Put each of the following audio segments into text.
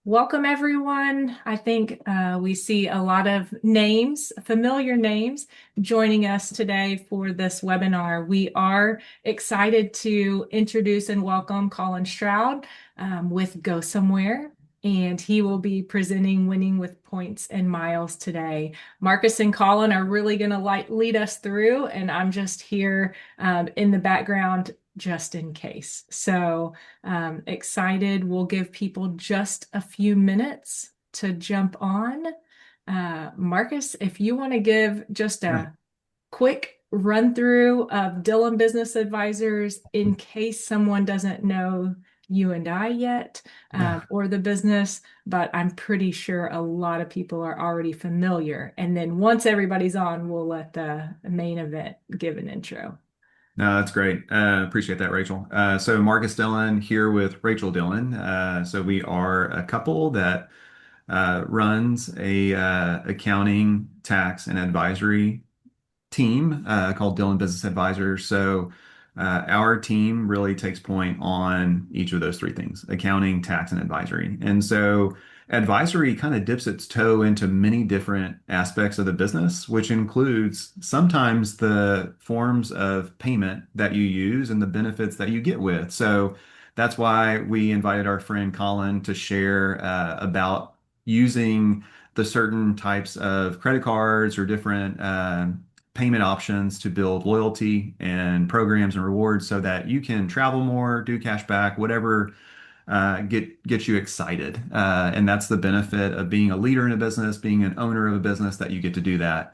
Welcome, everyone. I think we see a lot of names, familiar names, joining us today for this webinar. We are excited to introduce and welcome Colin Stroud with Go Somewhere, and he will be presenting Winning with Points and Miles today. Marcus and Colin are really going to lead us through, and I'm just here in the background just in case. So excited. We'll give people just a few minutes to jump on. Marcus, if you want to give just a quick run through of Dillon Business Advisors in case someone doesn't know you and I yet, or the business, but I'm pretty sure a lot of people are already familiar. And then once everybody's on, we'll let the main event give an intro. No, that's great. Appreciate that, Rachel. So Marcus Dillon here with Rachel Dillon. So we are a couple that runs a accounting, tax, and advisory team called Dillon Business Advisors. So our team really takes point on each of those three things: accounting, tax, and advisory. And so advisory kind of dips its toe into many different aspects of the business, which includes sometimes the forms of payment that you use and the benefits that you get with. So that's why we invited our friend Colin to share about using the certain types of credit cards or different payment options to build loyalty and programs and rewards so that you can travel more, do cash back, whatever gets you excited. And that's the benefit of being a leader in a business, being an owner of a business, that you get to do that.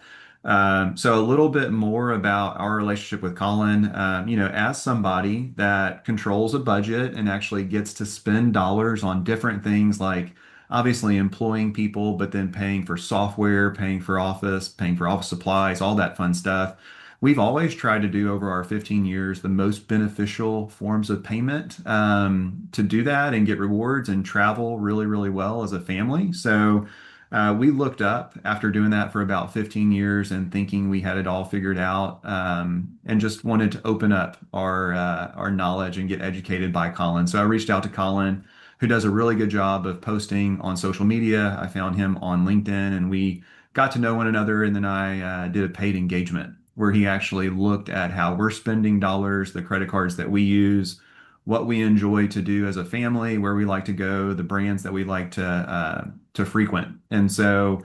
So a little bit more about our relationship with Colin. As somebody that controls a budget and actually gets to spend dollars on different things like obviously employing people, but then paying for software, paying for office supplies, all that fun stuff. We've always tried to do over our 15 years the most beneficial forms of payment to do that and get rewards and travel really, really well as a family. So we looked up after doing that for about 15 years and thinking we had it all figured out, and just wanted to open up our knowledge and get educated by Colin. So I reached out to Colin, who does a really good job of posting on social media. I found him on LinkedIn and we got to know one another. And then I did a paid engagement where he actually looked at how we're spending dollars, the credit cards that we use, what we enjoy to do as a family, where we like to go, the brands that we like to frequent. And so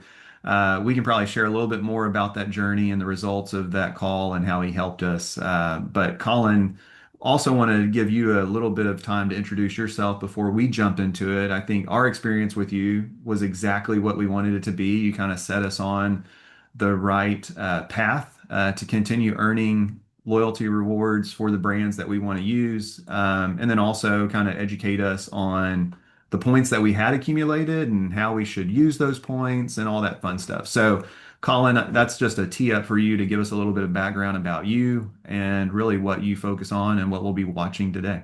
we can probably share a little bit more about that journey and the results of that call and how he helped us. But Colin, also wanted to give you a little bit of time to introduce yourself before we jump into it. I think our experience with you was exactly what we wanted it to be. You kind of set us on the right path to continue earning loyalty rewards for the brands that we want to use, and then also kind of educate us on the points that we had accumulated and how we should use those points and all that fun stuff. So, Colin, that's just a tee up for you to give us a little bit of background about you and really what you focus on and what we'll be watching today.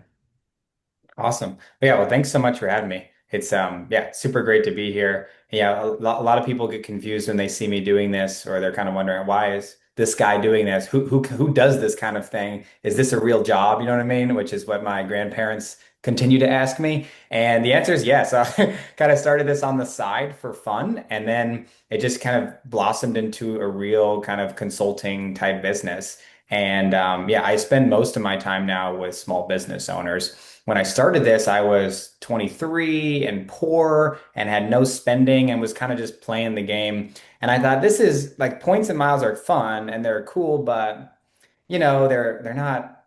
Awesome. Yeah, well, thanks so much for having me. It's yeah, super great to be here. Yeah, a lot of people get confused when they see me doing this, or they're kind of wondering, why is this guy doing this? Who does this kind of thing? Is this a real job? You know what I mean? Which is what my grandparents continue to ask me. And the answer is yes. I kind of started this on the side for fun, and then it just kind of blossomed into a real kind of consulting type business. And yeah, I spend most of my time now with small business owners. When I started this, I was 23 and poor and had no spending and was kind of just playing the game. And I thought, this is like, points and miles are fun and they're cool, but they're not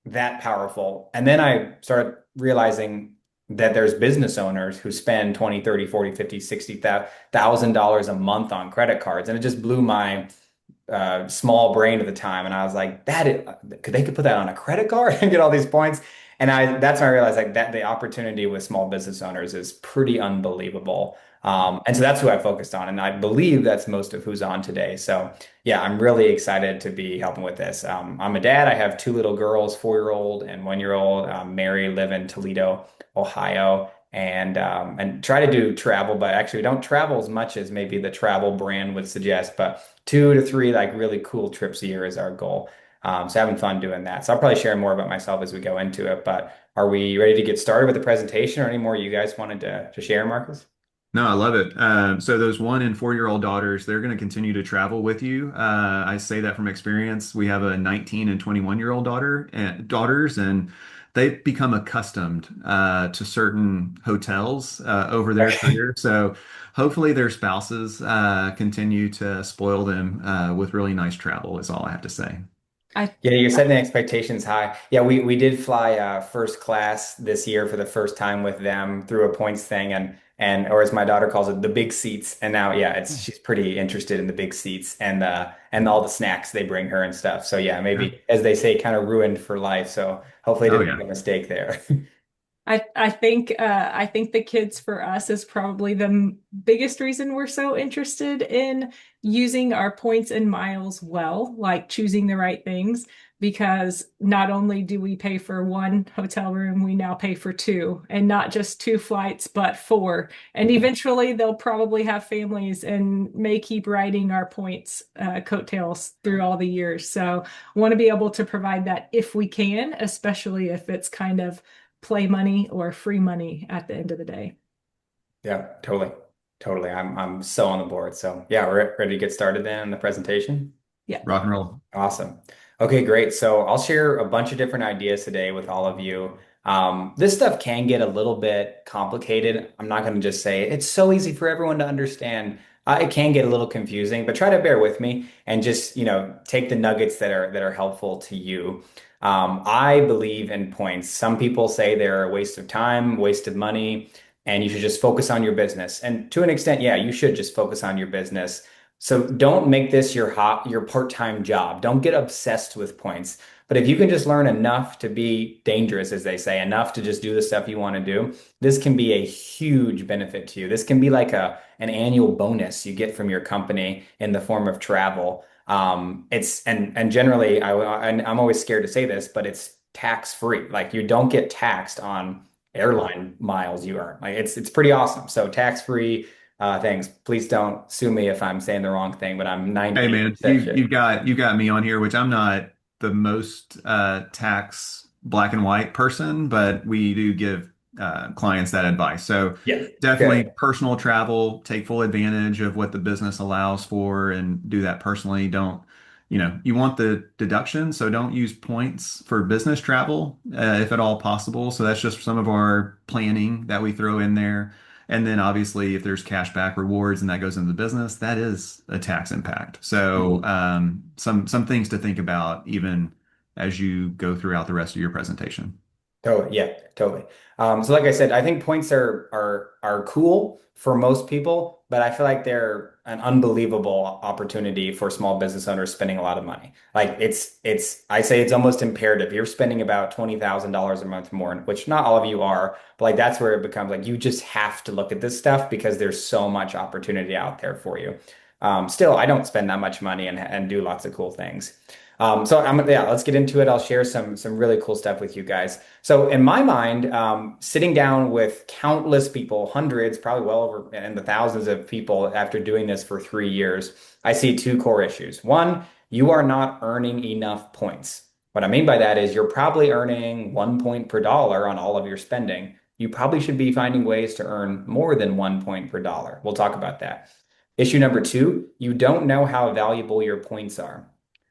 that powerful. And then I started realizing that there's business owners who spend 20, 30, 40, 50, 60,000 dollars a month on credit cards. And it just blew my small brain at the time. And I was like, could put that on a credit card and get all these points. And that's when I realized like that the opportunity with small business owners is pretty unbelievable. And so that's who I focused on. And I believe that's most of who's on today. So yeah, I'm really excited to be helping with this. I'm a dad. I have two little girls, 4-year-old and 1-year-old. Mary, live in Toledo, Ohio, and try to do travel, but actually we don't travel as much as maybe the travel brand would suggest. But 2 to 3 like really cool trips a year is our goal. So having fun doing that. So I'll probably share more about myself as we go into it. But are we ready to get started with the presentation, or any more you guys wanted to share, Marcus? No, I love it. So those 1 and 4 year old daughters, they're going to continue to travel with you. I say that from experience. We have a 19 and 21-year-old daughters, and they've become accustomed to certain hotels over their career. So hopefully their spouses continue to spoil them with really nice travel, is all I have to say. I Yeah, you're setting the expectations high. Yeah, we did fly first class this year for the first time with them through a points thing, and or as my daughter calls it, the big seats. And now, yeah, it's she's pretty interested in the big seats and all the snacks they bring her and stuff. So yeah, Yeah. maybe as they say, kind of ruined for life. So hopefully, I Oh didn't yeah. make a mistake there. I think the kids for us is probably the biggest reason we're so interested in using our points and miles well, like choosing the right things, because not only do we pay for one hotel room, we now pay for two, and not just two flights, but four. And eventually they'll probably have families and may keep riding our points coattails through all the years. So want to be able to provide that if we can, especially if it's kind of play money or free money at the end of the day. Yeah, totally, totally. I'm so on the board. So yeah, we're ready to get started then on the presentation. Yeah. Rock and roll. Awesome. Okay, great. So I'll share a bunch of different ideas today with all of you. This stuff can get a little bit complicated. I'm not going to just say it's so easy for everyone to understand. It can get a little confusing, but try to bear with me and just, take the nuggets that are helpful to you. I believe in points. Some people say they're a waste of time, waste of money, and you should just focus on your business. And to an extent, yeah, you should just focus on your business. So don't make this your part-time job. Don't get obsessed with points. But if you can just learn enough to be dangerous, as they say, enough to just do the stuff you want to do, this can be a huge benefit to you. This can be like an annual bonus you get from your company in the form of travel. And generally I'm always scared to say this, but it's tax free. Like you don't get taxed on airline miles you earn. Like it's pretty awesome. So tax free things. Please don't sue me if I'm saying the wrong thing, but I'm Hey man, 98% you sure. you got me on here, which I'm not the most tax black and white person, but we do give clients that advice. So Yeah. definitely Good. personal travel, take full advantage of what the business allows for and do that personally. Don't, you want the deduction, so don't use points for business travel if at all possible. So that's just some of our planning that we throw in there. And then obviously, if there's cashback rewards and that goes into the business, that is a tax impact. So some things to think about even as you go throughout the rest of your presentation. Totally. Yeah, totally. So like I said, I think points are cool for most people, but I feel like they're an unbelievable opportunity for small business owners spending a lot of money. Like I say it's almost imperative. You're spending about $20,000 a month more, which not all of you are, but like that's where it becomes like you just have to look at this stuff because there's so much opportunity out there for you. Still, I don't spend that much money and do lots of cool things. Yeah, let's get into it. I'll share some really cool stuff with you guys. So in my mind, sitting down with countless people, hundreds, probably well over in the thousands of people after doing this for 3 years, I see two core issues. One, you are not earning enough points. What I mean by that is you're probably earning 1 point per dollar on all of your spending. You probably should be finding ways to earn more than 1 point per dollar. We'll talk about that. Issue number two, you don't know how valuable your points are.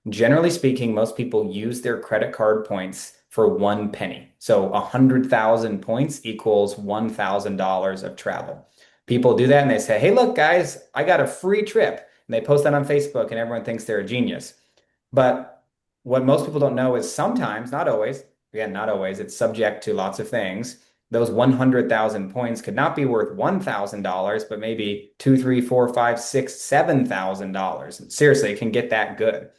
Generally speaking, most people use their credit card points for 1 penny. So 100,000 points equals $1,000 of travel. People do that and they say, hey, look, guys, I got a free trip. And they post that on Facebook and everyone thinks they're a genius. But what most people don't know is sometimes, not always, again, not always, it's subject to lots of things. Those 100,000 points could not be worth $1,000, but maybe two, three, four, five, six, $7,000. Seriously, it can get that good.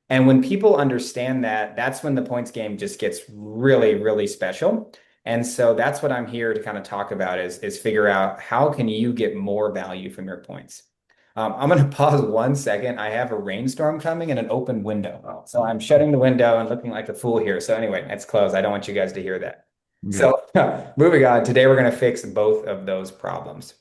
And when people understand that, that's when the points game just gets really, really special. And so that's what I'm here to kind of talk about is figure out how can you get more value from your points. I'm going to pause 1 second. I have a rainstorm coming and an open window. So I'm shutting the window and looking like a fool here. So anyway, it's closed. I don't want you guys to hear that. Good. So moving on, today we're going to fix both of those problems.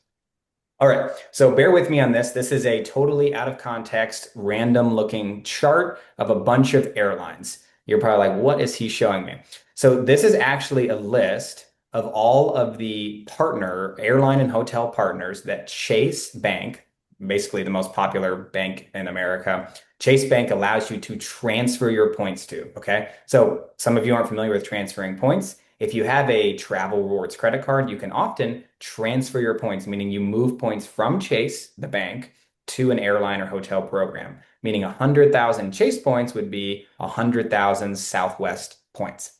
All right, so bear with me on this. This is a totally out of context, random looking chart of a bunch of airlines. You're probably like, what is he showing me? So this is actually a list of all of the partner airline and hotel partners that Chase Bank, basically the most popular bank in America, Chase Bank allows you to transfer your points to. Okay. So some of you aren't familiar with transferring points. If you have a travel rewards credit card, you can often transfer your points, meaning you move points from Chase, the bank, to an airline or hotel program, meaning 100,000 Chase points would be 100,000 Southwest points.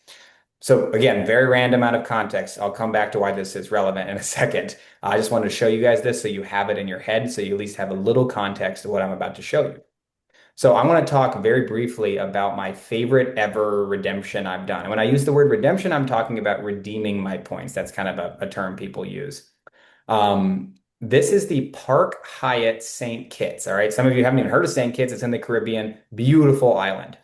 So again, very random out of context. I'll come back to why this is relevant in a second. I just wanted to show you guys this so you have it in your head, so you at least have a little context of what I'm about to show you. So I want to talk very briefly about my favorite ever redemption I've done. And when I use the word redemption, I'm talking about redeeming my points. That's kind of a term people use. This is the Park Hyatt St. Kitts. All right. Some of you haven't even heard of St. Kitts. It's in the Caribbean. Beautiful island.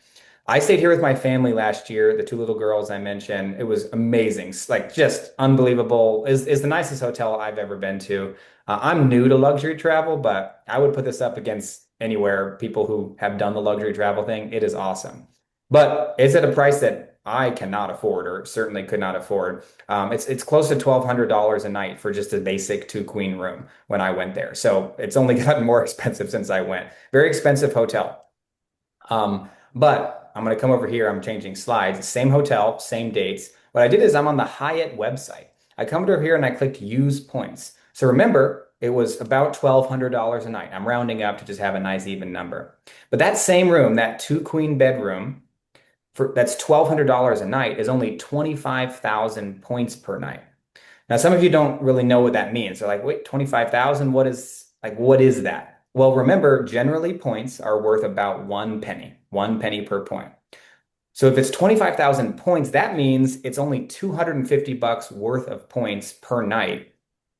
I stayed here with my family last year, the two little girls I mentioned. It was amazing, like just unbelievable. Is the nicest hotel I've ever been to. I'm new to luxury travel, but I would put this up against anywhere people who have done the luxury travel thing. It is awesome. But it's at a price that I cannot afford, or certainly could not afford. It's close to $1,200 a night for just a basic two queen room when I went there. So it's only gotten more expensive since I went. Very expensive hotel. But I'm going to come over here. I'm changing slides. Same hotel, same dates. What I did is I'm on the Hyatt website. I come over here and I clicked use points. So remember, it was about $1,200 a night. I'm rounding up to just have a nice even number. But that same room, that two queen bedroom, that's $1,200 a night, is only 25,000 points per night. Now, some of you don't really know what that means. They're like, wait, 25,000? What is that? Well, remember, generally points are worth about 1 penny per point. So if it's 25,000 points, that means it's only $250 worth of points per night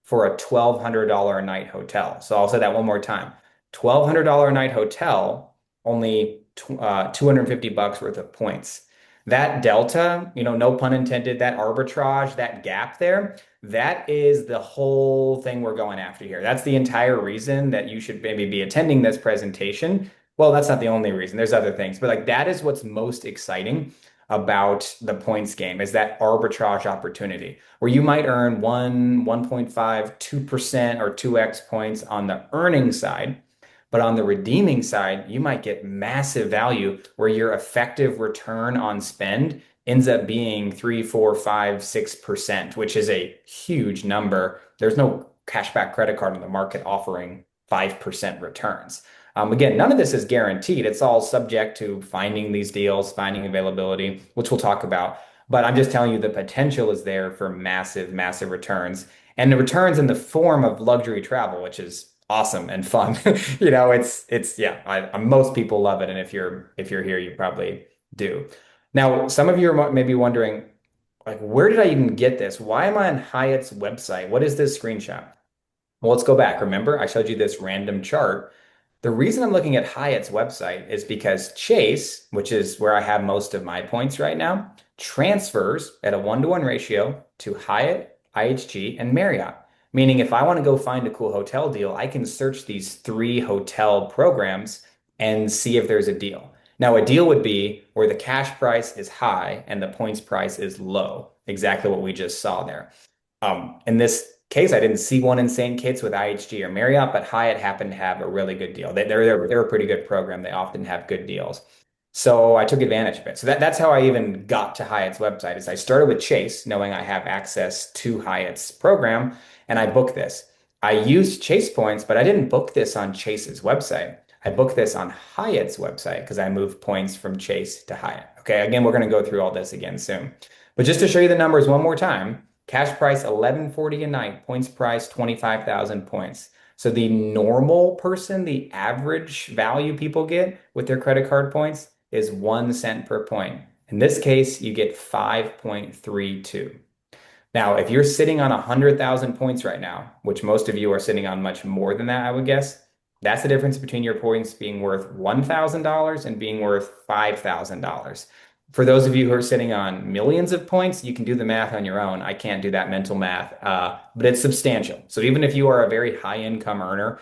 for a $1,200 a night hotel. So I'll say that one more time. $1,200 a night hotel, only $250 worth of points. That delta, no pun intended, that arbitrage, that gap there, that is the whole thing we're going after here. That's the entire reason that you should maybe be attending this presentation. Well, that's not the only reason. There's other things, but like that is what's most exciting about the points game, is that arbitrage opportunity where you might earn 1.5, 2% or 2x points on the earning side. But on the redeeming side, you might get massive value where your effective return on spend ends up being 3, 4, 5, 6%, which is a huge number. There's no cashback credit card on the market offering 5% returns. Again, none of this is guaranteed. It's all subject to finding these deals, finding availability, which we'll talk about. But I'm just telling you the potential is there for massive, massive returns. And the returns in the form of luxury travel, which is awesome and fun. Most people love it. And if you're here, you probably do. Now, some of you are maybe wondering, like, where did I even get this? Why am I on Hyatt's website? What is this screenshot? Well, let's go back. Remember, I showed you this random chart. The reason I'm looking at Hyatt's website is because Chase, which is where I have most of my points right now, transfers at a 1-to-1 ratio to Hyatt, IHG, and Marriott. Meaning if I want to go find a cool hotel deal, I can search these 3 hotel programs and see if there's a deal. Now, a deal would be where the cash price is high and the points price is low. Exactly what we just saw there. In this case, I didn't see one in St. Kitts with IHG or Marriott, but Hyatt happened to have a really good deal. They're a pretty good program. They often have good deals. So I took advantage of it. So that's how I even got to Hyatt's website. Is I started with Chase, knowing I have access to Hyatt's program, and I booked this. I used Chase points, but I didn't book this on Chase's website. I booked this on Hyatt's website because I moved points from Chase to Hyatt. Okay, again, we're going to go through all this again soon. But just to show you the numbers one more time, cash price $1,140 a night, points price 25,000 points. So the normal person, the average value people get with their credit card points is 1 cent per point. In this case, you get 5.32. Now, if you're sitting on 100,000 points right now, which most of you are sitting on much more than that, I would guess, that's the difference between your points being worth $1,000 and being worth $5,000. For those of you who are sitting on millions of points, you can do the math on your own. I can't do that mental math, but it's substantial. So even if you are a very high income earner,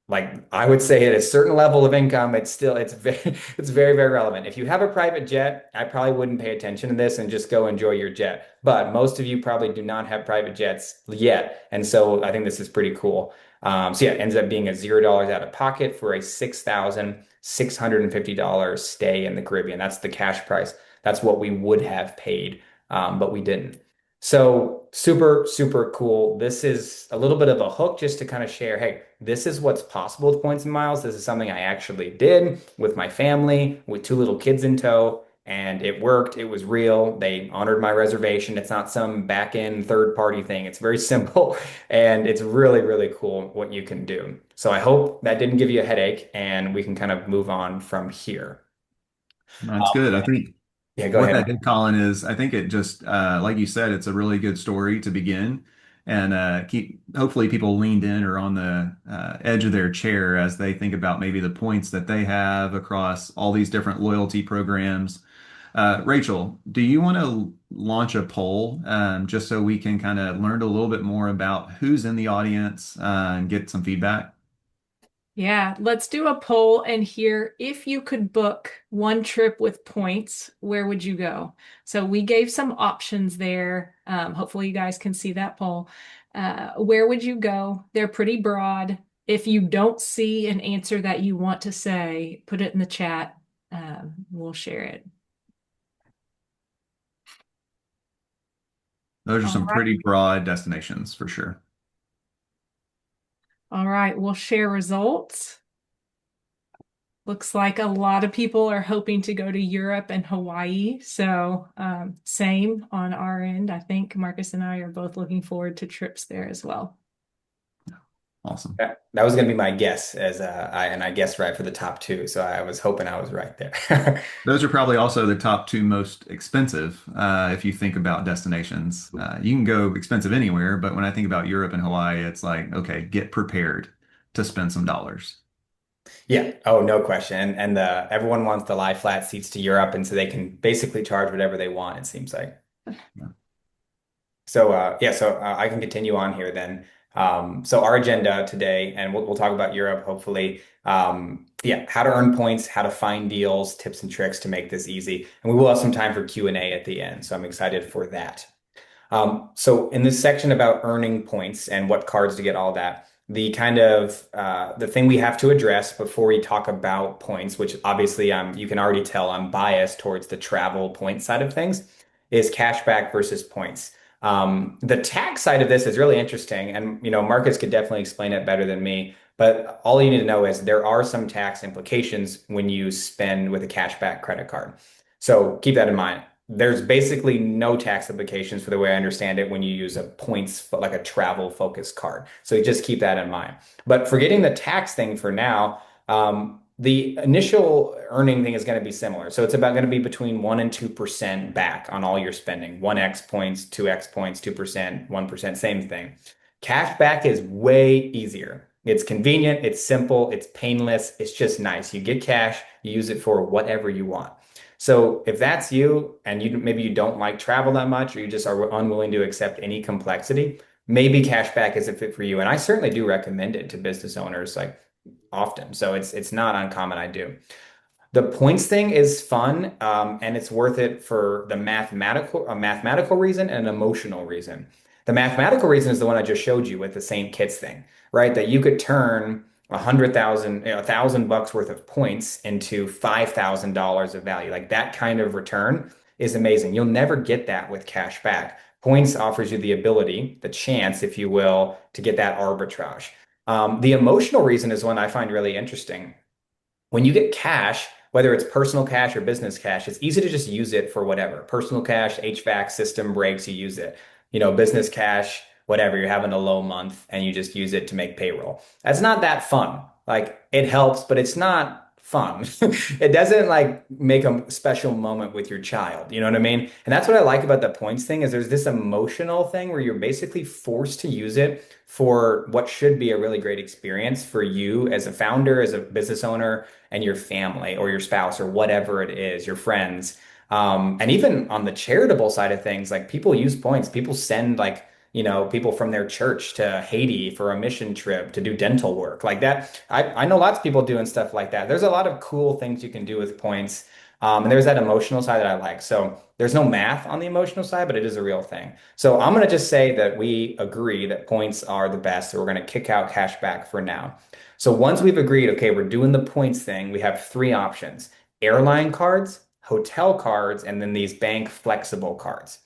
like I would say at a certain level of income, it's very it's very, very relevant. If you have a private jet, I probably wouldn't pay attention to this and just go enjoy your jet. But most of you probably do not have private jets yet. And so I think this is pretty cool. So yeah, it ends up being a $0 out of pocket for a $6,650 stay in the Caribbean. That's the cash price. That's what we would have paid, but we didn't. So super, super cool. This is a little bit of a hook just to kind of share, hey, this is what's possible with points and miles. This is something I actually did with my family, with two little kids in tow, and it worked. It was real. They honored my reservation. It's not some back end third party thing. It's very simple and it's really, really cool what you can do. So I hope that didn't give you a headache and we can kind of move on from here. That's good. I think Yeah, go what ahead. that did, Colin, is I think it just, like you said, it's a really good story to begin and keep, hopefully people leaned in or on the edge of their chair as they think about maybe the points that they have across all these different loyalty programs. Rachel, do you want to launch a poll just so we can kind of learn a little bit more about who's in the audience and get some feedback? Yeah, let's do a poll and hear if you could book one trip with points, where would you go? So we gave some options there. Hopefully you guys can see that poll. Where would you go? They're pretty broad. If you don't see an answer that you want to say, put it in the chat. We'll share it. Those are All some right. pretty broad destinations for sure. All right, we'll share results. Looks like a lot of people are hoping to go to Europe and Hawaii. So, same on our end. I think Marcus and I are both looking forward to trips there as well. Awesome. That was going to be my guess as I guessed right for the top two. So I was hoping I was right there. Those are probably also the top two most expensive if you think about destinations. You can go expensive anywhere, but when I think about Europe and Hawaii, it's like, okay, get prepared to spend some dollars. Yeah. Oh, no question. And the everyone wants the lie flat seats to Europe, and so they can basically charge whatever they want, it seems like. Yeah. So yeah, so I can continue on here then. So our agenda today, and we'll talk about Europe, hopefully. Yeah, how to earn points, how to find deals, tips and tricks to make this easy. And we will have some time for Q&A at the end. So I'm excited for that. So in this section about earning points and what cards to get, all that, the kind of the thing we have to address before we talk about points, which obviously you can already tell I'm biased towards the travel point side of things, is cashback versus points. The tax side of this is really interesting, and Marcus could definitely explain it better than me. But all you need to know is there are some tax implications when you spend with a cashback credit card. So keep that in mind. There's basically no tax implications for the way I understand it when you use a points like a travel focused card. So just keep that in mind. But forgetting the tax thing for now, the initial earning thing is going to be similar. So it's about going to be between 1 and 2% back on all your spending. 1x points, 2x points, 2%, 1%, same thing. Cash back is way easier. It's convenient, it's simple, it's painless, it's just nice. You get cash, you use it for whatever you want. So if that's you and maybe you don't like travel that much or you just are unwilling to accept any complexity, maybe cashback isn't fit for you. And I certainly do recommend it to business owners like often. So it's not uncommon I do. The points thing is fun, and it's worth it for the mathematical reason and an emotional reason. The mathematical reason is the one I just showed you with the St. Kitts thing, right? That you could turn 100,000, $1,000 worth of points into $5,000 of value. Like that kind of return is amazing. You'll never get that with cash back. Points offers you the ability, the chance, if you will, to get that arbitrage. The emotional reason is one I find really interesting. When you get cash, whether it's personal cash or business cash, it's easy to just use it for whatever. Personal cash, HVAC system breaks, you use it. Business cash, whatever, you're having a low month and you just use it to make payroll. That's not that fun. Like it helps, but it's not fun. It doesn't like make a special moment with your child. You know what I mean? And that's what I like about the points thing is there's this emotional thing where you're basically forced to use it for what should be a really great experience for you as a founder, as a business owner, and your family or your spouse or whatever it is, your friends. And even on the charitable side of things, like people use points, people send like, people from their church to Haiti for a mission trip to do dental work like that. I know lots of people doing stuff like that. There's a lot of cool things you can do with points. And there's that emotional side that I like. So there's no math on the emotional side, but it is a real thing. So I'm going to just say that we agree that points are the best. So we're going to kick out cash back for now. So once we've agreed, okay, we're doing the points thing, we have three options: airline cards, hotel cards, and then these bank flexible cards.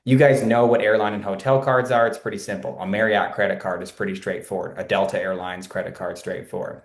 You guys know what airline and hotel cards are. It's pretty simple. A Marriott credit card is pretty straightforward. A Delta Airlines credit card, straightforward.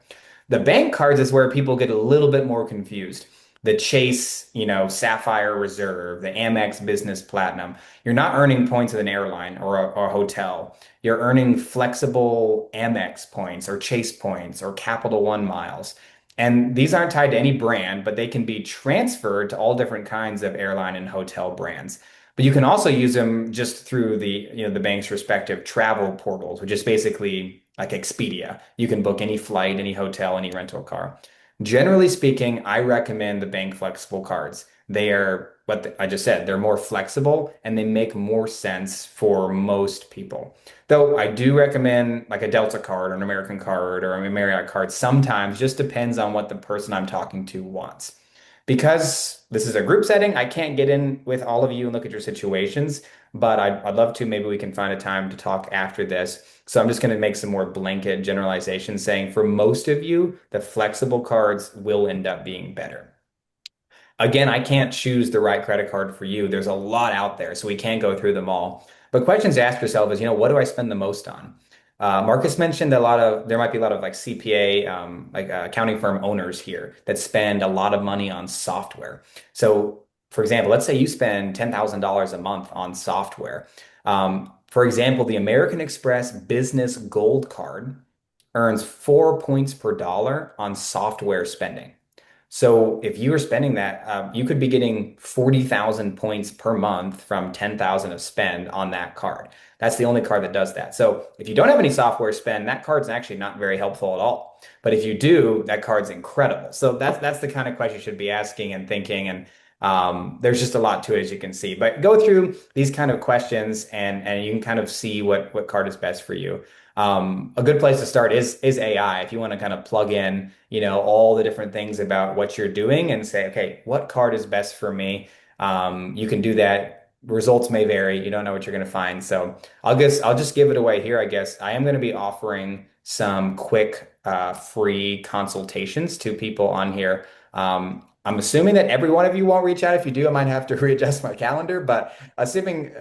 The bank cards is where people get a little bit more confused. The Chase, Sapphire Reserve, the Amex Business Platinum. You're not earning points with an airline or a hotel. You're earning flexible Amex points or Chase points or Capital One miles. And these aren't tied to any brand, but they can be transferred to all different kinds of airline and hotel brands. But you can also use them just through the bank's respective travel portals, which is basically like Expedia. You can book any flight, any hotel, any rental car. Generally speaking, I recommend the bank flexible cards. They are I just said, they're more flexible and they make more sense for most people. Though I do recommend like a Delta card or an American card or a Marriott card sometimes, just depends on what the person I'm talking to wants. Because this is a group setting, I can't get in with all of you and look at your situations, but I'd love to. Maybe we can find a time to talk after this. So I'm just going to make some more blanket generalizations saying for most of you, the flexible cards will end up being better. Again, I can't choose the right credit card for you. There's a lot out there, so we can't go through them all. But questions to ask yourself is, what do I spend the most on? Marcus mentioned there might be a lot of like CPA, accounting firm owners here that spend a lot of money on software. So, for example, let's say you spend $10,000 a month on software. For example, the American Express Business Gold Card earns 4 points per dollar on software spending. So if you were spending that, you could be getting 40,000 points per month from 10,000 of spend on that card. That's the only card that does that. So if you don't have any software spend, that card's actually not very helpful at all. But if you do, that card's incredible. So that's the kind of question you should be asking and thinking. And there's just a lot to it, as you can see. But go through these kind of questions and you can kind of see what card is best for you. A good place to start is AI. If you want to kind of plug in, all the different things about what you're doing and say, okay, what card is best for me? You can do that. Results may vary. You don't know what you're going to find. So I'll just give it away here, I guess. I am going to be offering some quick free consultations to people on here. I'm assuming that every one of you won't reach out. If you do, I might have to readjust my calendar, but assuming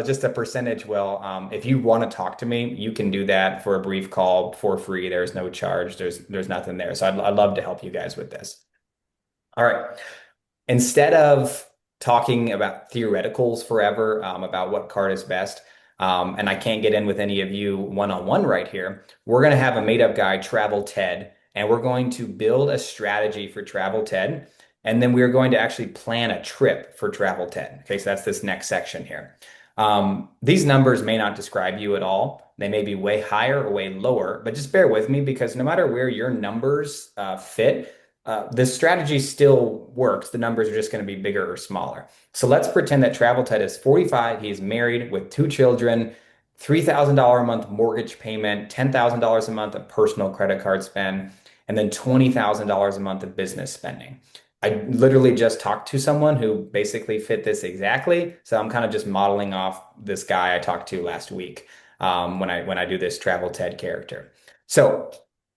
just a percentage will, if you want to talk to me, you can do that for a brief call for free. There's no charge. There's nothing there. So I'd love to help you guys with this. All right. Instead of talking about theoreticals forever, about what card is best, and I can't get in with any of you one-on-one right here, we're going to have a made-up guy, Travel Ted, and we're going to build a strategy for Travel Ted. And then we're going to actually plan a trip for Travel Ted. Okay, so that's this next section here. These numbers may not describe you at all. They may be way higher or way lower, but just bear with me because no matter where your numbers fit, this strategy still works. The numbers are just going to be bigger or smaller. So let's pretend that Travel Ted is 45. He's married with 2 children, $3,000 a month mortgage payment, $10,000 a month of personal credit card spend, and then $20,000 a month of business spending. I literally just talked to someone who basically fit this exactly. So I'm kind of just modeling off this guy I talked to last week when I do this Travel Ted character. So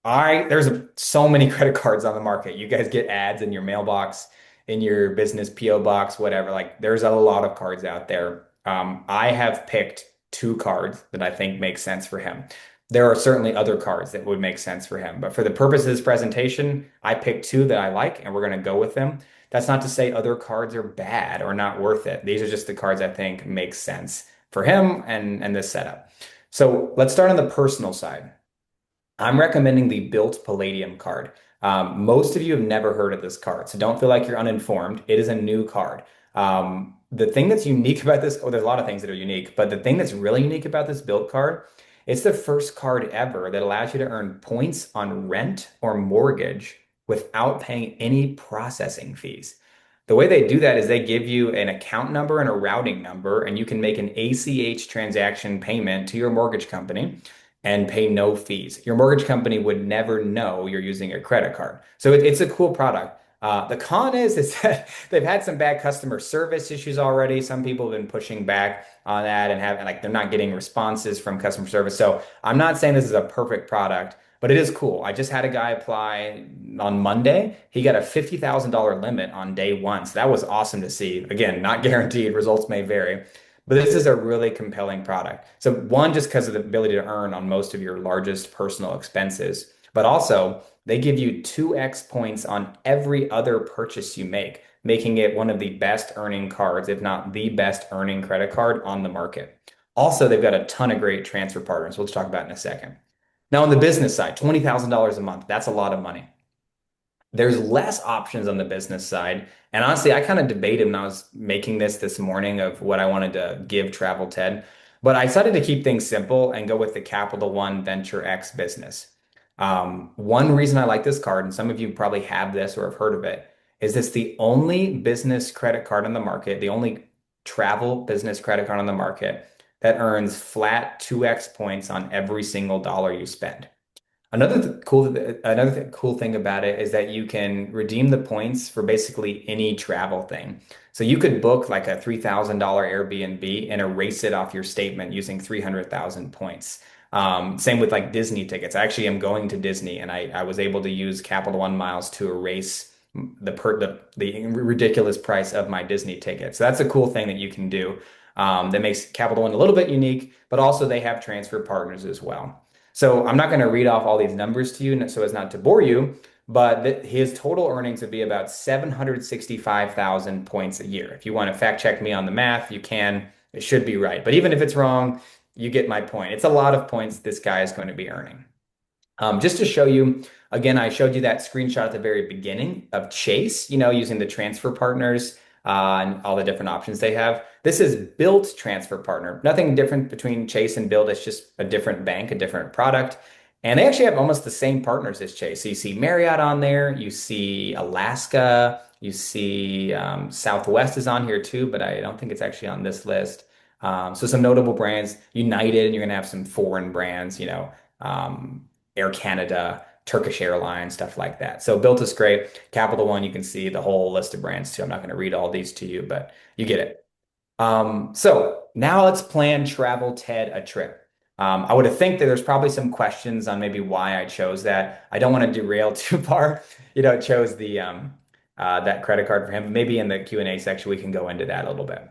there's so many credit cards on the market. You guys get ads in your mailbox, in your business PO box, whatever. Like there's a lot of cards out there. I have picked two cards that I think make sense for him. There are certainly other cards that would make sense for him, but for the purpose of this presentation, I picked two that I like and we're going to go with them. That's not to say other cards are bad or not worth it. These are just the cards I think make sense for him and this setup. So let's start on the personal side. I'm recommending the Built Palladium card. Most of you have never heard of this card, so don't feel like you're uninformed. It is a new card. The thing that's unique about this, there's a lot of things that are unique, but the thing that's really unique about this Built card, it's the first card ever that allows you to earn points on rent or mortgage without paying any processing fees. The way they do that is they give you an account number and a routing number, and you can make an ACH transaction payment to your mortgage company and pay no fees. Your mortgage company would never know you're using a credit card. So it's a cool product. The con is that they've had some bad customer service issues already. Some people have been pushing back on that and have like they're not getting responses from customer service. So I'm not saying this is a perfect product, but it is cool. I just had a guy apply on Monday. He got a $50,000 limit on day one. So that was awesome to see. Again, not guaranteed. Results may vary. But this is a really compelling product. So one, just because of the ability to earn on most of your largest personal expenses, but also they give you 2x points on every other purchase you make, making it one of the best earning cards, if not the best earning credit card on the market. Also, they've got a ton of great transfer partners, we'll talk about in a second. Now, on the business side, $20,000 a month, that's a lot of money. There's less options on the business side. And honestly, I kind of debated when I was making this morning of what I wanted to give Travel Ted. But I decided to keep things simple and go with the Capital One Venture X business. One reason I like this card, and some of you probably have this or have heard of it, is it's the only business credit card on the market, the only travel business credit card on the market that earns flat 2x points on every single dollar you spend. Another cool thing about it is that you can redeem the points for basically any travel thing. So you could book like a $3,000 Airbnb and erase it off your statement using 300,000 points. Same with like Disney tickets. I actually am going to Disney, and I was able to use Capital One miles to erase the ridiculous price of my Disney ticket. So that's a cool thing that you can do. That makes Capital One a little bit unique, but also they have transfer partners as well. So I'm not going to read off all these numbers to you so as not to bore you, but his total earnings would be about 765,000 points a year. If you want to fact check me on the math, you can. It should be right. But even if it's wrong, you get my point. It's a lot of points this guy is going to be earning. Just to show you, again, I showed you that screenshot at the very beginning of Chase, using the transfer partners and all the different options they have. This is Bilt transfer partner. Nothing different between Chase and Bilt. It's just a different bank, a different product. And they actually have almost the same partners as Chase. So you see Marriott on there, you see Alaska, you see Southwest is on here too, but I don't think it's actually on this list. So some notable brands, United, and you're gonna have some foreign brands, Air Canada, Turkish Airlines, stuff like that. So Bilt is great. Capital One, you can see the whole list of brands too. I'm not going to read all these to you, but you get it. So now let's plan Travel Ted a trip. I would think that there's probably some questions on maybe why I chose that. I don't want to derail too far. Chose the that credit card for him. Maybe in the Q&A section we can go into that a little bit.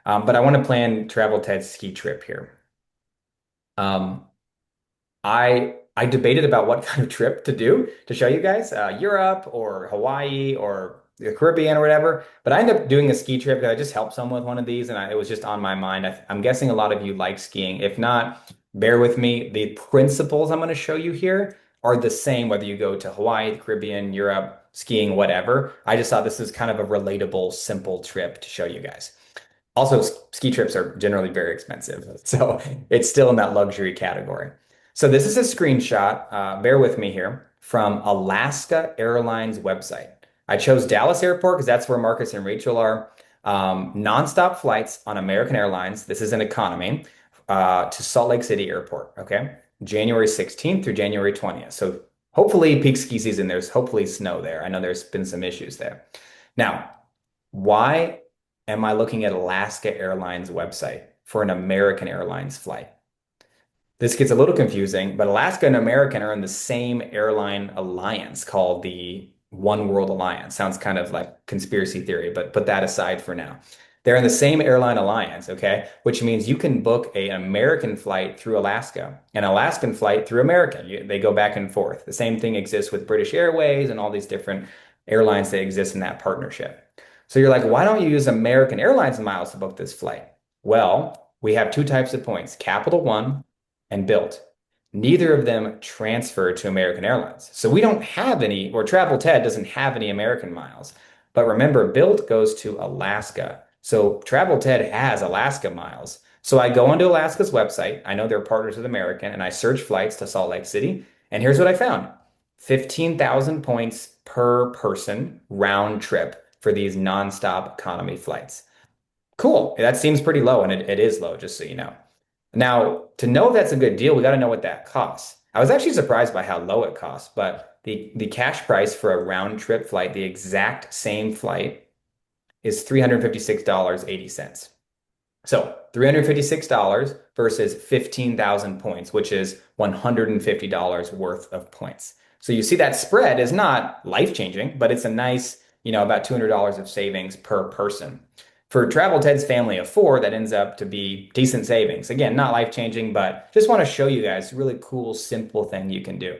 But I want to plan Travel Ted's ski trip here. I debated about what kind of trip to do to show you guys, Europe or Hawaii or the Caribbean or whatever. But I ended up doing a ski trip because I just helped someone with one of these, and it was just on my mind. I'm guessing a lot of you like skiing. If not, bear with me. The principles I'm going to show you here are the same whether you go to Hawaii, the Caribbean, Europe, skiing, whatever. I just thought this is kind of a relatable, simple trip to show you guys. Also, ski trips are generally very expensive, so it's still in that luxury category. So this is a screenshot, bear with me here, from Alaska Airlines website. I chose Dallas Airport because that's where Marcus and Rachel are. Nonstop flights on American Airlines. This is an economy to Salt Lake City Airport. Okay, January 16th through January 20th. So hopefully peak ski season. There's hopefully snow there. I know there's been some issues there. Now, why am I looking at Alaska Airlines website for an American Airlines flight? This gets a little confusing, but Alaska and American are in the same airline alliance called the One World Alliance. Sounds kind of like conspiracy theory, but put that aside for now. They're in the same airline alliance, okay? Which means you can book an American flight through Alaska, an Alaskan flight through American. They go back and forth. The same thing exists with British Airways and all these different airlines that exist in that partnership. So you're like, why don't you use American Airlines miles to book this flight? Well, we have two types of points, Capital One and Bilt. Neither of them transfer to American Airlines. So we don't have any, or Travel Ted doesn't have any American miles. But remember, Bilt goes to Alaska. So Travel Ted has Alaska miles. So I go onto Alaska's website. I know they're partners with American, and I search flights to Salt Lake City. And here's what I found. 15,000 points per person round trip for these nonstop economy flights. Cool. That seems pretty low, and it is low, just so you know. Now, to know if that's a good deal, we got to know what that costs. I was actually surprised by how low it costs, but the cash price for a round trip flight, the exact same flight, is $356.80. So $356 versus 15,000 points, which is $150 worth of points. So you see that spread is not life-changing, but it's a nice, about $200 of savings per person. For Travel Ted's family of four, that ends up to be decent savings. Again, not life-changing, but just want to show you guys a really cool, simple thing you can do.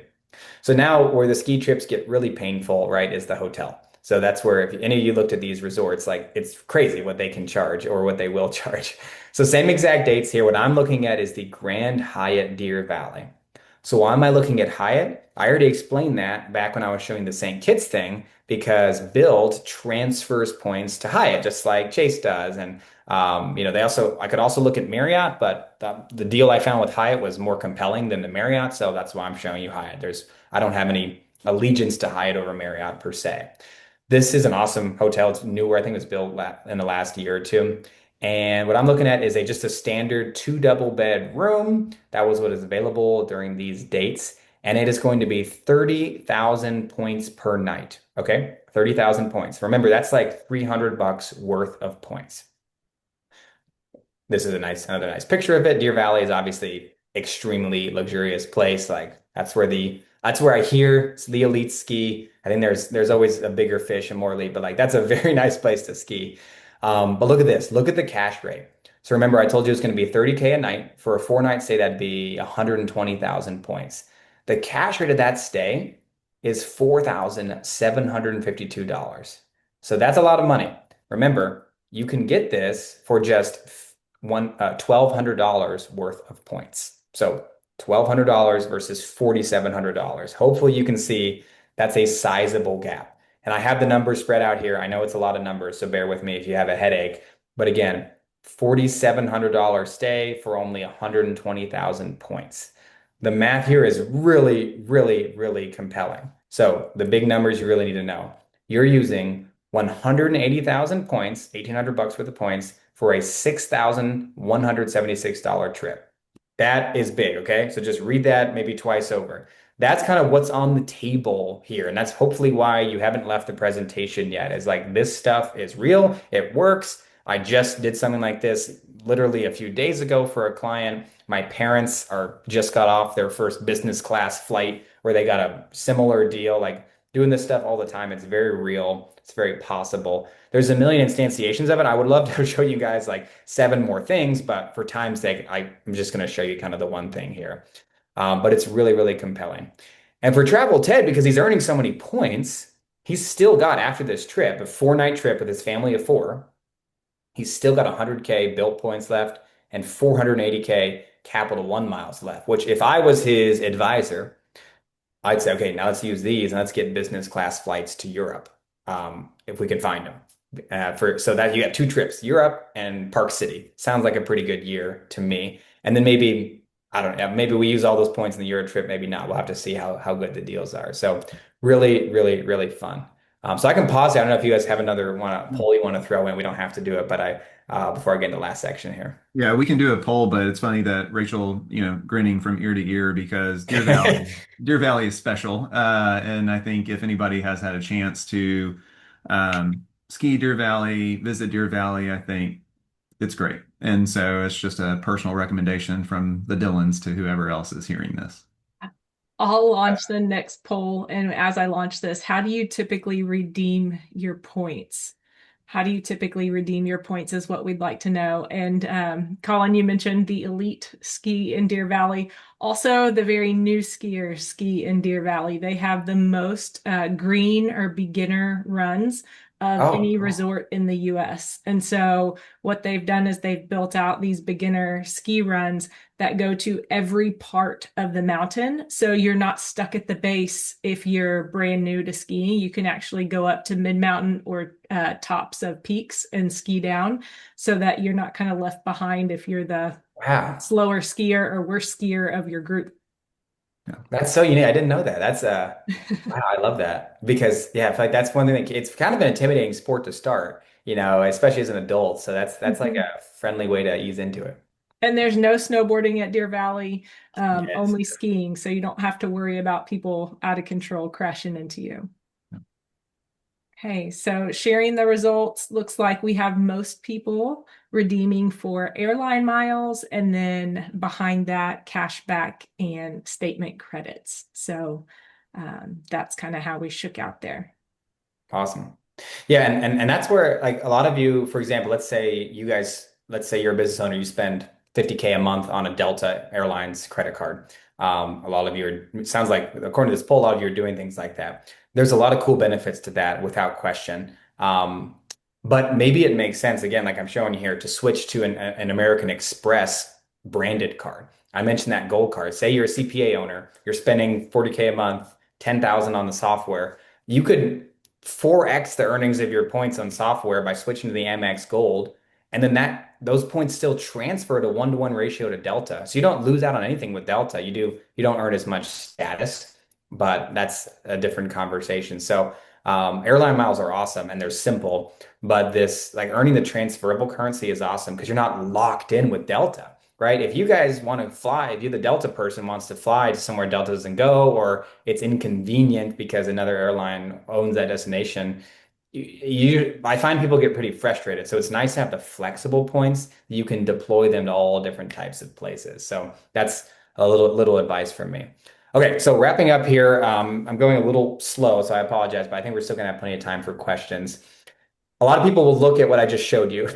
So now where the ski trips get really painful, right, is the hotel. So that's where if any of you looked at these resorts, like it's crazy what they can charge or what they will charge. So same exact dates here. What I'm looking at is the Grand Hyatt Deer Valley. So why am I looking at Hyatt? I already explained that back when I was showing the St. Kitts thing because Build transfers points to Hyatt just like Chase does. And I could also look at Marriott, but the deal I found with Hyatt was more compelling than the Marriott. So that's why I'm showing you Hyatt. I don't have any allegiance to Hyatt over Marriott per se. This is an awesome hotel. It's newer. I think it was built in the last year or two. And what I'm looking at is just a standard two double bed room. That was what is available during these dates. And it is going to be 30,000 points per night. Okay. 30,000 points. Remember, that's like $300 worth of points. This is another nice picture of it. Deer Valley is obviously extremely luxurious place. Like that's where I hear it's the elite ski. I think there's always a bigger fish and more elite, but like that's a very nice place to ski. But look at this. Look at the cash rate. So remember, I told you it's going to be 30K a night. For a 4-night stay, that'd be 120,000 points. The cash rate of that stay is $4,752. So that's a lot of money. Remember, you can get this for just $1,200 worth of points. So $1,200 versus $4,700. Hopefully you can see that's a sizable gap. And I have the numbers spread out here. I know it's a lot of numbers, so bear with me if you have a headache. But again, $4,700 stay for only 120,000 points. The math here is really, really, really compelling. So the big numbers you really need to know. You're using 180,000 points, $1,800 worth of points for a $6,176 trip. That is big, okay? So just read that maybe twice over. That's kind of what's on the table here. And that's hopefully why you haven't left the presentation yet. Is like this stuff is real, it works. I just did something like this literally a few days ago for a client. My parents just got off their first business class flight where they got a similar deal. Like doing this stuff all the time. It's very real. It's very possible. There's a million instantiations of it. I would love to show you guys like 7 more things, but for time's sake, I'm just going to show you kind of the one thing here. But it's really, really compelling. And for Travel Ted, because he's earning so many points, he's still got, after this trip, a 4-night trip with his family of 4, he's still got 100K built points left and 480K Capital One miles left, which if I was his advisor, I'd say, okay, now let's use these and let's get business class flights to Europe, if we can find them. So that you got 2 trips, Europe and Park City. Sounds like a pretty good year to me. And then maybe, I don't know, maybe we use all those points in the Euro trip, maybe not. We'll have to see how good the deals are. So really, really, really fun. So I can pause. I don't know if you guys have another poll you want to throw in. We don't have to do it, but before I get into the last section here. Yeah, we can do a poll, but it's funny that Rachel, grinning from ear to ear because Deer Valley is special. And I think if anybody has had a chance to ski Deer Valley, visit Deer Valley, I think it's great. And so it's just a personal recommendation from the Dillons to whoever else is hearing this. I'll launch the next poll. And as I launch this, how do you typically redeem your points? How do you typically redeem your points is what we'd like to know. And Colin, you mentioned the elite ski in Deer Valley. Also, the very new skiers ski in Deer Valley. They have the most green or beginner runs of any resort in the US. And so what they've done is they've built out these beginner ski runs that go to every part of the mountain. So you're not stuck at the base if you're brand new to skiing. You can actually go up to mid-mountain or tops of peaks and ski down so that you're not kind of left behind if you're the slower skier or worst skier of your group. Yeah. That's so unique. I didn't know that. That's wow, I love that because yeah, I feel like that's one thing that it's kind of an intimidating sport to start, especially as an adult. So that's like Mhm. a friendly way to ease into it. And there's no snowboarding at Deer Valley, Yes. only skiing. So you don't have to worry about people out of control crashing into you. Okay, so sharing the results looks like we have most people redeeming for airline miles, and then behind that, cash back and statement credits. So that's kind of how we shook out there. Awesome. Yeah, and that's where like a lot of you, for example, let's say you're a business owner, you spend 50K a month on a Delta Airlines credit card. A lot of you it sounds like according to this poll, a lot of you are doing things like that. There's a lot of cool benefits to that without question. But maybe it makes sense, again, like I'm showing you here, to switch to an American Express branded card. I mentioned that gold card. Say you're a CPA owner, you're spending 40K a month, 10,000 on the software. You could 4x the earnings of your points on software by switching to the Amex Gold. And then those points still transfer at a 1-to-1 ratio to Delta. So you don't lose out on anything with Delta. You don't earn as much status, but that's a different conversation. So airline miles are awesome and they're simple, but this like earning the transferable currency is awesome because you're not locked in with Delta. Right? If you guys want to fly, if you're the Delta person wants to fly to somewhere Delta doesn't go, or it's inconvenient because another airline owns that destination, I find people get pretty frustrated. So it's nice to have the flexible points. You can deploy them to all different types of places. So that's a little advice from me. Okay, so wrapping up here, I'm going a little slow, so I apologize, but I think we're still gonna have plenty of time for questions. A lot of people will look at what I just showed you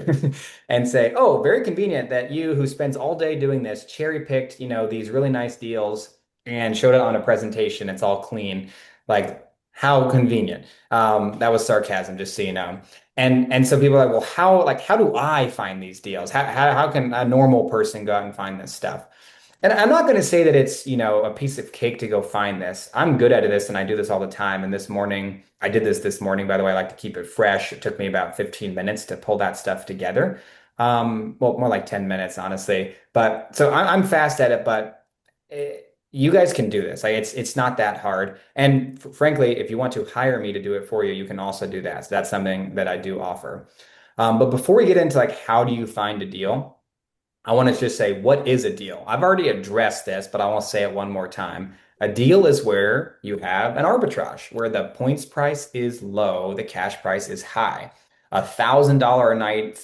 and say, "Oh, very convenient that you who spends all day doing this cherry picked, these really nice deals and showed it on a presentation. It's all clean. Like, how convenient." That was sarcasm, just so you know. And so people are like, "Well, how do I find these deals? How can a normal person go out and find this stuff?" And I'm not going to say that it's, a piece of cake to go find this. I'm good at this and I do this all the time. And this morning, I did this morning, by the way. I like to keep it fresh. It took me about 15 minutes to pull that stuff together. Well, more like 10 minutes, honestly. But so I'm fast at it, but you guys can do this. Like it's not that hard. And frankly, if you want to hire me to do it for you, you can also do that. So that's something that I do offer. But before we get into like how do you find a deal? I want to just say, what is a deal? I've already addressed this, but I want to say it one more time. A deal is where you have an arbitrage, where the points price is low, the cash price is high. $1,000 a night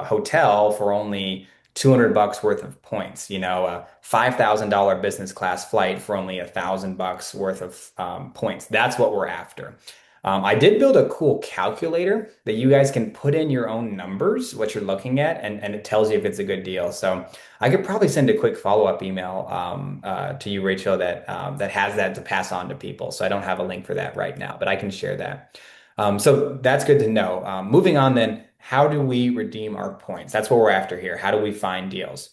hotel for only 200 bucks worth of points. A $5,000 business class flight for only 1,000 bucks worth of points. That's what we're after. I did build a cool calculator that you guys can put in your own numbers, what you're looking at, and it tells you if it's a good deal. So I could probably send a quick follow-up email to you, Rachel, that has that to pass on to people. So I don't have a link for that right now, but I can share that. So that's good to know. Moving on then, how do we redeem our points? That's what we're after here. How do we find deals?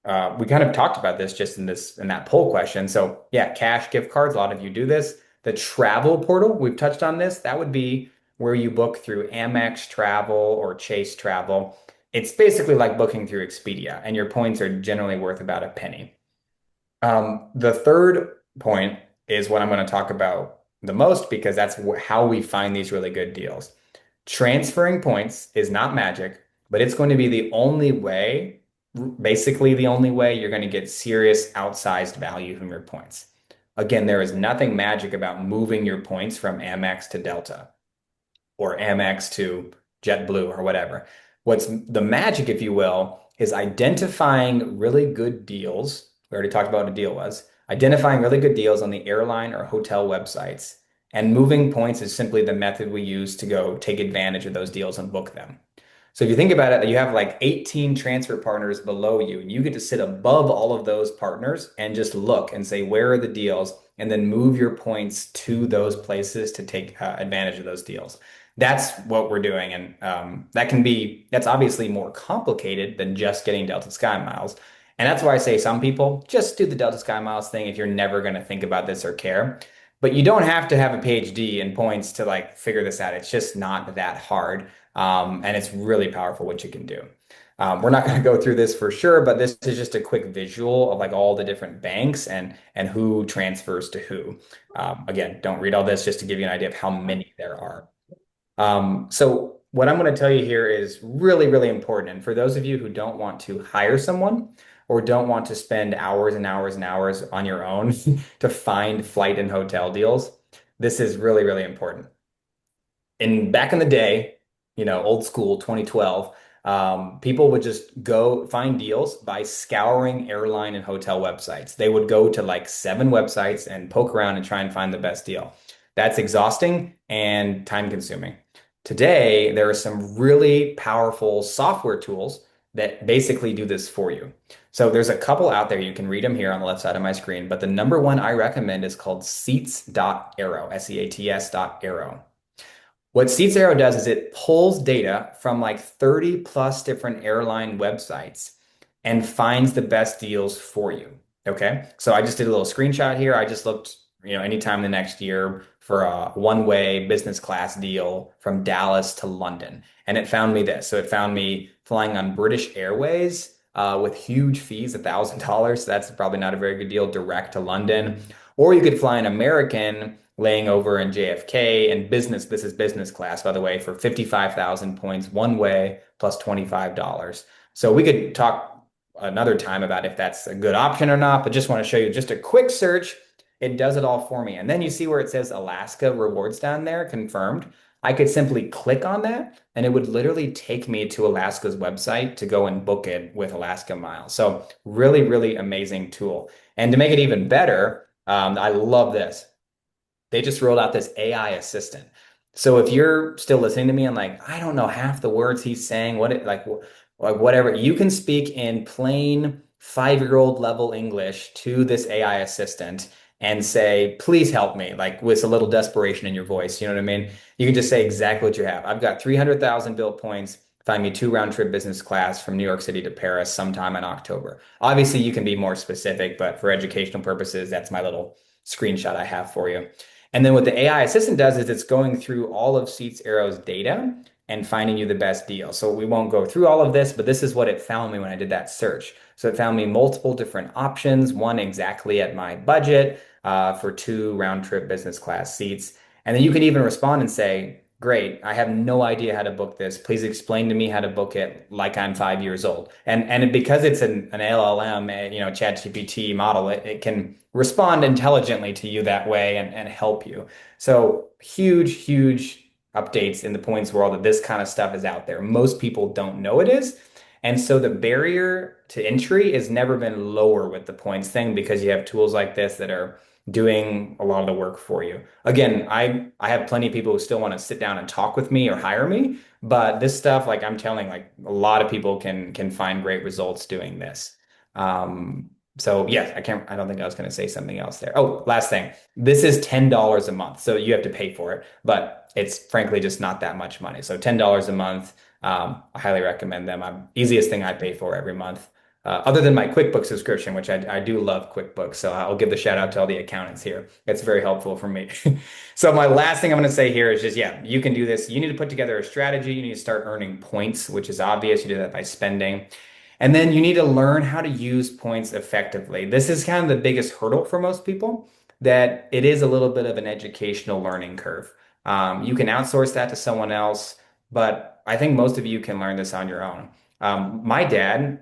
We kind of talked about this just in that poll question. So yeah, cash gift cards. A lot of you do this. The travel portal, we've touched on this. That would be where you book through Amex Travel or Chase Travel. It's basically like booking through Expedia, and your points are generally worth about a penny. The third point is what I'm going to talk about the most because that's how we find these really good deals. Transferring points is not magic, but it's going to be the only way, basically the only way you're going to get serious outsized value from your points. Again, there is nothing magic about moving your points from Amex to Delta or Amex to JetBlue or whatever. What's the magic, if you will, is identifying really good deals. We already talked about what a deal was. Identifying really good deals on the airline or hotel websites. And moving points is simply the method we use to go take advantage of those deals and book them. So if you think about it, you have like 18 transfer partners below you, and you get to sit above all of those partners and just look and say, where are the deals? And then move your points to those places to take advantage of those deals. That's what we're doing. And that's obviously more complicated than just getting Delta Sky Miles. And that's why I say some people just do the Delta Sky Miles thing if you're never going to think about this or care. But you don't have to have a PhD in points to like figure this out. It's just not that hard. And it's really powerful what you can do. We're not going to go through this for sure, but this is just a quick visual of like all the different banks and who transfers to who. Again, don't read all this, just to give you an idea of how many there are. So what I'm going to tell you here is really, really important. And for those of you who don't want to hire someone or don't want to spend hours and hours and hours on your own to find flight and hotel deals, this is really, really important. Back in the day, old school 2012, people would just go find deals by scouring airline and hotel websites. They would go to like 7 websites and poke around and try and find the best deal. That's exhausting and time consuming. Today, there are some really powerful software tools that basically do this for you. So there's a couple out there. You can read them here on the left side of my screen, but the number one I recommend is called Seats.aero, SEATS.aero. What Seats Arrow does is it pulls data from like 30 plus different airline websites and finds the best deals for you. Okay. So I just did a little screenshot here. I just looked, anytime the next year for a one-way business class deal from Dallas to London. And it found me this. So it found me flying on British Airways with huge fees, $1,000. That's probably not a very good deal direct to London. Or you could fly an American laying over in JFK and business. This is business class, by the way, for 55,000 points one way plus $25. So we could talk another time about if that's a good option or not, but just want to show you just a quick search. It does it all for me. And then you see where it says Alaska rewards down there, confirmed. I could simply click on that and it would literally take me to Alaska's website to go and book it with Alaska Miles. So really, really amazing tool. And to make it even better, I love this. They just rolled out this AI assistant. So if you're still listening to me and like, I don't know half the words he's saying, whatever, you can speak in plain 5-year-old level English to this AI assistant and say, please help me, like with a little desperation in your voice. You know what I mean? You can just say exactly what you have. I've got 300,000 built points. Find me 2 round trip business class from New York City to Paris sometime in October. Obviously, you can be more specific, but for educational purposes, that's my little screenshot I have for you. And then what the AI assistant does is it's going through all of Seats Arrow's data and finding you the best deal. So we won't go through all of this, but this is what it found me when I did that search. So it found me multiple different options, one exactly at my budget for 2 round trip business class seats. And then you can even respond and say, great, I have no idea how to book this. Please explain to me how to book it like I'm 5 years old. And because it's an LLM, ChatGPT model, it can respond intelligently to you that way and help you. So huge, huge updates in the points world that this kind of stuff is out there. Most people don't know it is. And so the barrier to entry has never been lower with the points thing because you have tools like this that are doing a lot of the work for you. Again, I have plenty of people who still want to sit down and talk with me or hire me, but this stuff, like I'm telling, like a lot of people can find great results doing this. So yes, I don't think I was going to say something else there. Oh, last thing. This is $10 a month. So you have to pay for it, but it's frankly just not that much money. So $10 a month. I highly recommend them. Easiest thing I pay for every month. Other than my QuickBooks subscription, which I do love QuickBooks. So I'll give the shout out to all the accountants here. It's very helpful for me. So my last thing I'm going to say here is just, yeah, you can do this. You need to put together a strategy. You need to start earning points, which is obvious. You do that by spending. And then you need to learn how to use points effectively. This is kind of the biggest hurdle for most people, that it is a little bit of an educational learning curve. You can outsource that to someone else, but I think most of you can learn this on your own. My dad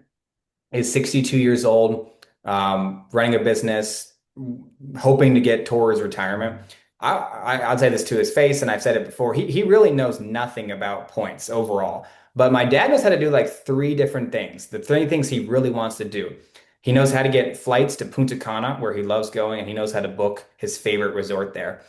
is 62 years old, running a business, hoping to get towards retirement. I'll say this to his face, and I've said it before. He really knows nothing about points overall. But my dad knows how to do like 3 different things. The 3 things he really wants to do. He knows how to get flights to Punta Cana, where he loves going, and he knows how to book his favorite resort there.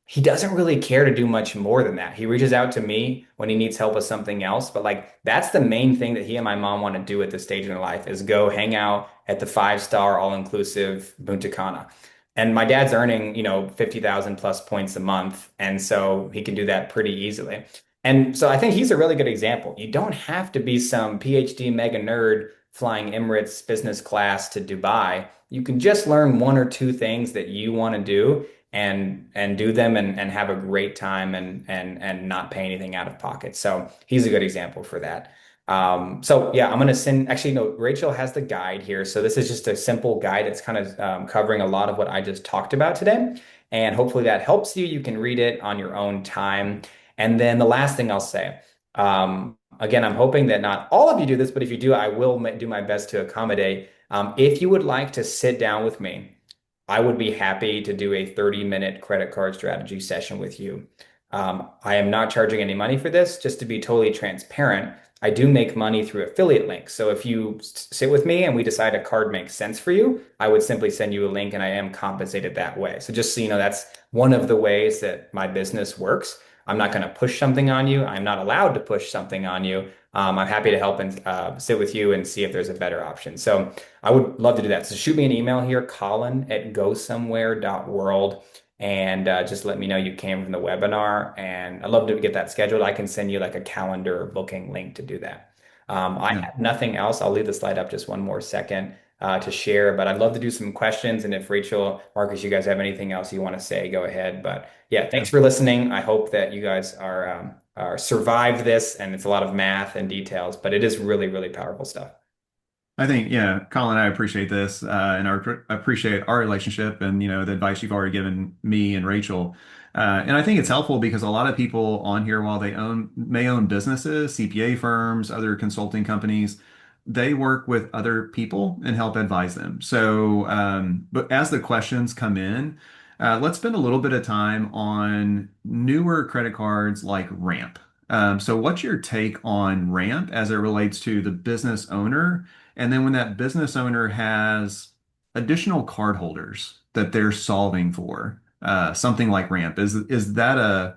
He doesn't really care to do much more than that. He reaches out to me when he needs help with something else. But like that's the main thing that he and my mom want to do at this stage in their life is go hang out at the 5-star all-inclusive Punta Cana. And my dad's earning, 50,000 plus points a month. And so he can do that pretty easily. And so I think he's a really good example. You don't have to be some PhD mega nerd flying Emirates business class to Dubai. You can just learn 1 or 2 things that you want to do and do them and have a great time and not pay anything out of pocket. So he's a good example for that. So yeah, I'm going to send, actually, no, Rachel has the guide here. So this is just a simple guide. It's kind of covering a lot of what I just talked about today. And hopefully that helps you. You can read it on your own time. And then the last thing I'll say, again, I'm hoping that not all of you do this, but if you do, I will do my best to accommodate. If you would like to sit down with me, I would be happy to do a 30-minute credit card strategy session with you. I am not charging any money for this, just to be totally transparent. I do make money through affiliate links. So if you sit with me and we decide a card makes sense for you, I would simply send you a link and I am compensated that way. So just so you know, that's one of the ways that my business works. I'm not going to push something on you. I'm not allowed to push something on you. I'm happy to help and sit with you and see if there's a better option. So I would love to do that. So shoot me an email here, colin@gosomewhere.world, and just let me know you came from the webinar. And I'd love to get that scheduled. I can send you like a calendar booking link to do that. I Yeah. have nothing else. I'll leave the slide up just one more second to share, but I'd love to do some questions. And if Rachel, Marcus, you guys have anything else you want to say, go ahead. But yeah, Yeah. thanks for listening. I hope that you guys are survived this, and it's a lot of math and details, but it is really, really powerful stuff. I think, yeah, Colin, I appreciate this, and I appreciate our relationship and, the advice you've already given me and Rachel. And I think it's helpful because a lot of people on here, while they may own businesses, CPA firms, other consulting companies, they work with other people and help advise them. So, but as the questions come in, let's spend a little bit of time on newer credit cards like Ramp. So what's your take on Ramp as it relates to the business owner? And then when that business owner has additional cardholders that they're solving for, something like Ramp, is that a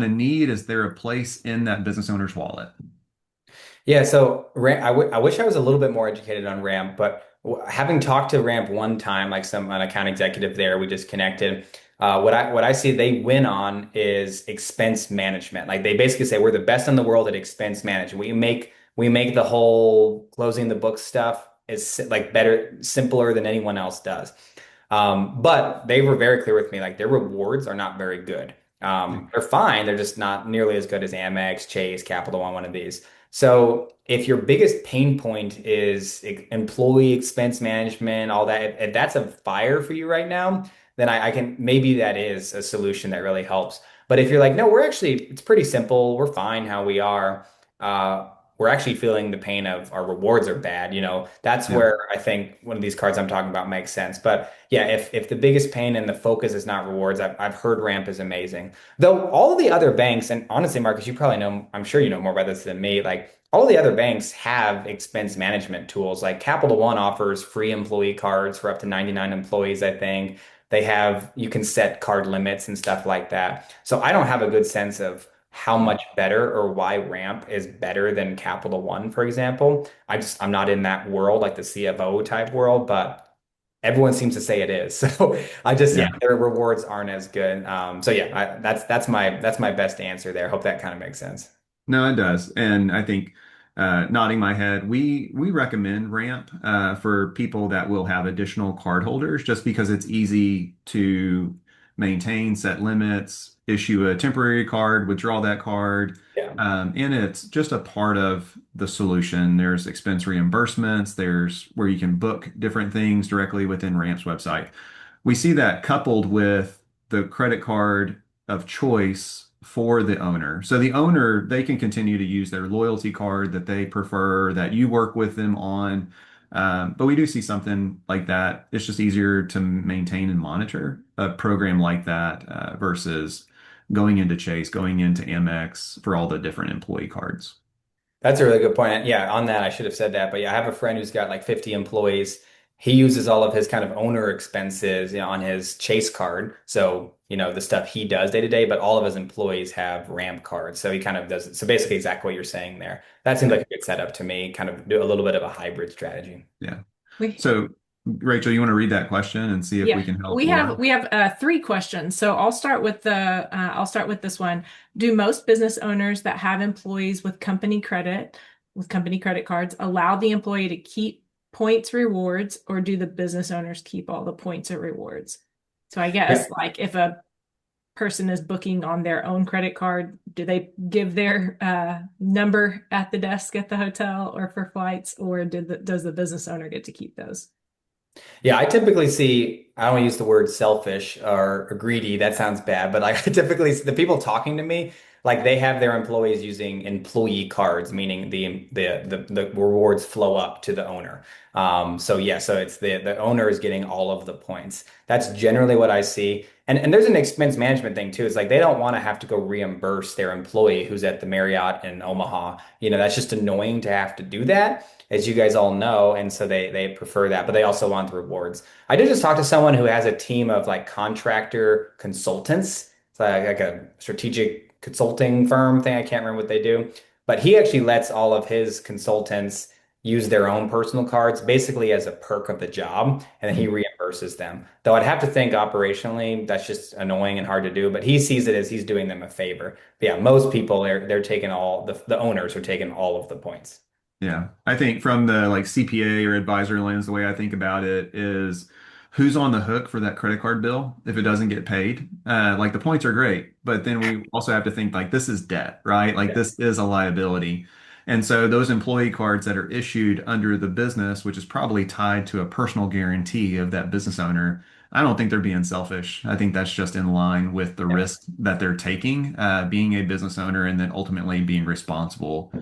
need? Is there a place in that business owner's wallet? Yeah, so I wish I was a little bit more educated on Ramp, but having talked to Ramp one time, like an account executive there, we just connected. What I see they win on is expense management. Like they basically say we're the best in the world at expense management. We make the whole closing the book stuff is like better, simpler than anyone else does. But they were very clear with me, like their rewards are not very good. They're fine, they're just not nearly as good as Amex, Chase, Capital One, one of these. So if your biggest pain point is employee expense management, all that, if that's a fire for you right now, then I can, maybe that is a solution that really helps. But if you're like, no, it's pretty simple, we're fine how we are. Uh, we're actually feeling the pain of our rewards are bad. That's Yeah. where I think one of these cards I'm talking about makes sense. But yeah, if the biggest pain and the focus is not rewards, I've heard Ramp is amazing. Though all of the other banks, and honestly, Marcus, you probably know, I'm sure you know more about this than me. Like all of the other banks have expense management tools. Like Capital One offers free employee cards for up to 99 employees, I think. You can set card limits and stuff like that. So I don't have a good sense of how much better or why Ramp is better than Capital One, for example. I'm not in that world, like the CFO type world, but everyone seems to say it is. So yeah, Yeah. their rewards aren't as good. So yeah, that's my best answer there. Hope that kind of makes sense. No, it does. And I think nodding my head, we recommend Ramp for people that will have additional card holders just because it's easy to maintain, set limits, issue a temporary card, withdraw that card. Yeah. And it's just a part of the solution. There's expense reimbursements, there's where you can book different things directly within Ramp's website. We see that coupled with the credit card of choice for the owner. So the owner, they can continue to use their loyalty card that they prefer, that you work with them on. But we do see something like that. It's just easier to maintain and monitor a program like that versus going into Chase, going into Amex for all the different employee cards. That's a really good point. Yeah, on that, I should have said that. But yeah, I have a friend who's got like 50 employees. He uses all of his kind of owner expenses, on his Chase card. So, the stuff he does day to day, but all of his employees have Ramp cards. So he kind of does it. So basically exactly what you're saying there. That seems Yeah. like a good setup to me, kind of do a little bit of a hybrid strategy. Yeah. We So, Rachel, you want to read that question and see if Yeah, we can help we have or? we have three questions. So I'll start with this one. Do most business owners that have employees with company credit cards allow the employee to keep points rewards, or do the business owners keep all the points or rewards? So I Yeah. guess like if a person is booking on their own credit card, do they give their number at the desk at the hotel or for flights, or does the business owner get to keep those? Yeah, I typically see, I don't use the word selfish or greedy. That sounds bad, but like I typically see the people talking to me, like they have their employees using employee cards, meaning the rewards flow up to the owner. So yeah, so it's the owner is getting all of the points. That's generally what I see. And there's an expense management thing too. It's like they don't want to have to go reimburse their employee who's at the Marriott in Omaha. That's just annoying to have to do that, as you guys all know, and so they prefer that, but they also want the rewards. I did just talk to someone who has a team of like contractor consultants. It's like a strategic consulting firm thing. I can't remember what they do, but he actually lets all of his consultants use their own personal cards basically as a perk of the job, and then he reimburses them. Though I'd have to think operationally, that's just annoying and hard to do, but he sees it as he's doing them a favor. But yeah, most people they're taking all the owners are taking all of the points. Yeah. I think from the like CPA or advisor lens, the way I think about it is who's on the hook for that credit card bill if it doesn't get paid. Like the points are great, but then we also have to think like this is debt, right? Like this is a liability. And so those employee cards that are issued under the business, which is probably tied to a personal guarantee of that business owner, I don't think they're being selfish. I think that's just in line with the Yeah. risk that they're taking, being a business owner and then ultimately being responsible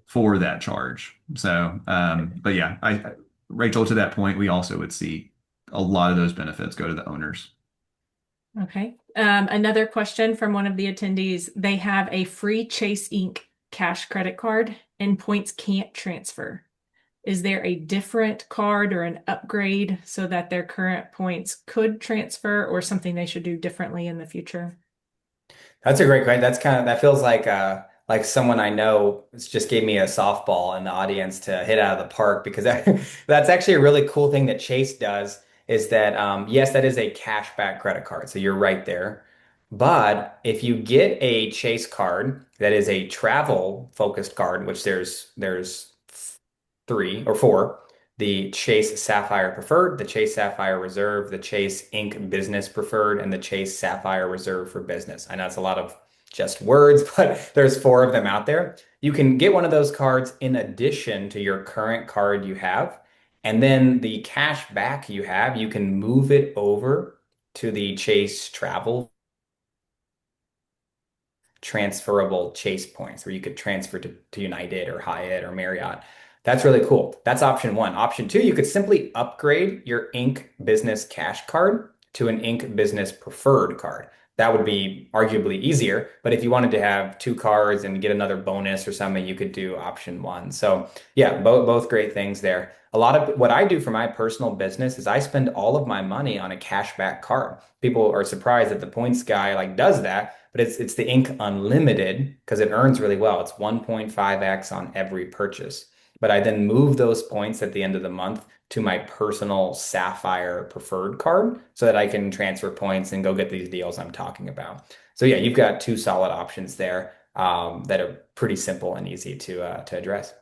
for that charge. So, but yeah, Rachel, to that point, we also would see a lot of those benefits go to the owners. Okay. Another question from one of the attendees. They have a free Chase Inc. cash credit card and points can't transfer. Is there a different card or an upgrade so that their current points could transfer, or something they should do differently in the future? That's a great question. That feels like someone I know just gave me a softball in the audience to hit out of the park because that's actually a really cool thing that Chase does is that yes, that is a cashback credit card. So you're right there. But if you get a Chase card that is a travel focused card, which there's three or four, the Chase Sapphire Preferred, the Chase Sapphire Reserve, the Chase Inc. Business Preferred, and the Chase Sapphire Reserve for Business. I know it's a lot of just words, but there's four of them out there. You can get one of those cards in addition to your current card you have. And then the cash back you have, you can move it over to the Chase Travel transferable Chase points where you could transfer to United or Hyatt or Marriott. That's really cool. That's option one. Option two, you could simply upgrade your Inc. Business Cash Card to an Inc. Business Preferred card. That would be arguably easier, but if you wanted to have two cards and get another bonus or something, you could do option one. So yeah, both great things there. A lot of what I do for my personal business is I spend all of my money on a cashback card. People are surprised that the points guy like does that, but it's the Inc. Unlimited because it earns really well. It's 1.5x on every purchase. But I then move those points at the end of the month to my personal Sapphire Preferred card so that I can transfer points and go get these deals I'm talking about. So yeah, you've got two solid options there that are pretty simple and easy to address.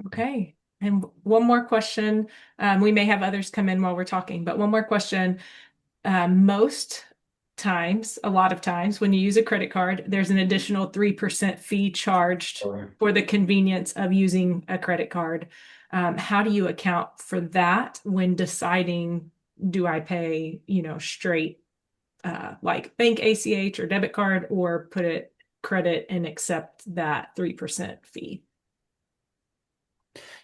Okay. And one more question. We may have others come in while we're talking, but one more question. Most times, a lot of times, when you use a credit card, there's an additional 3% fee charged Sure. for the convenience of using a credit card. How do you account for that when deciding, do I pay, straight like bank ACH or debit card, or put it credit and accept that 3% fee?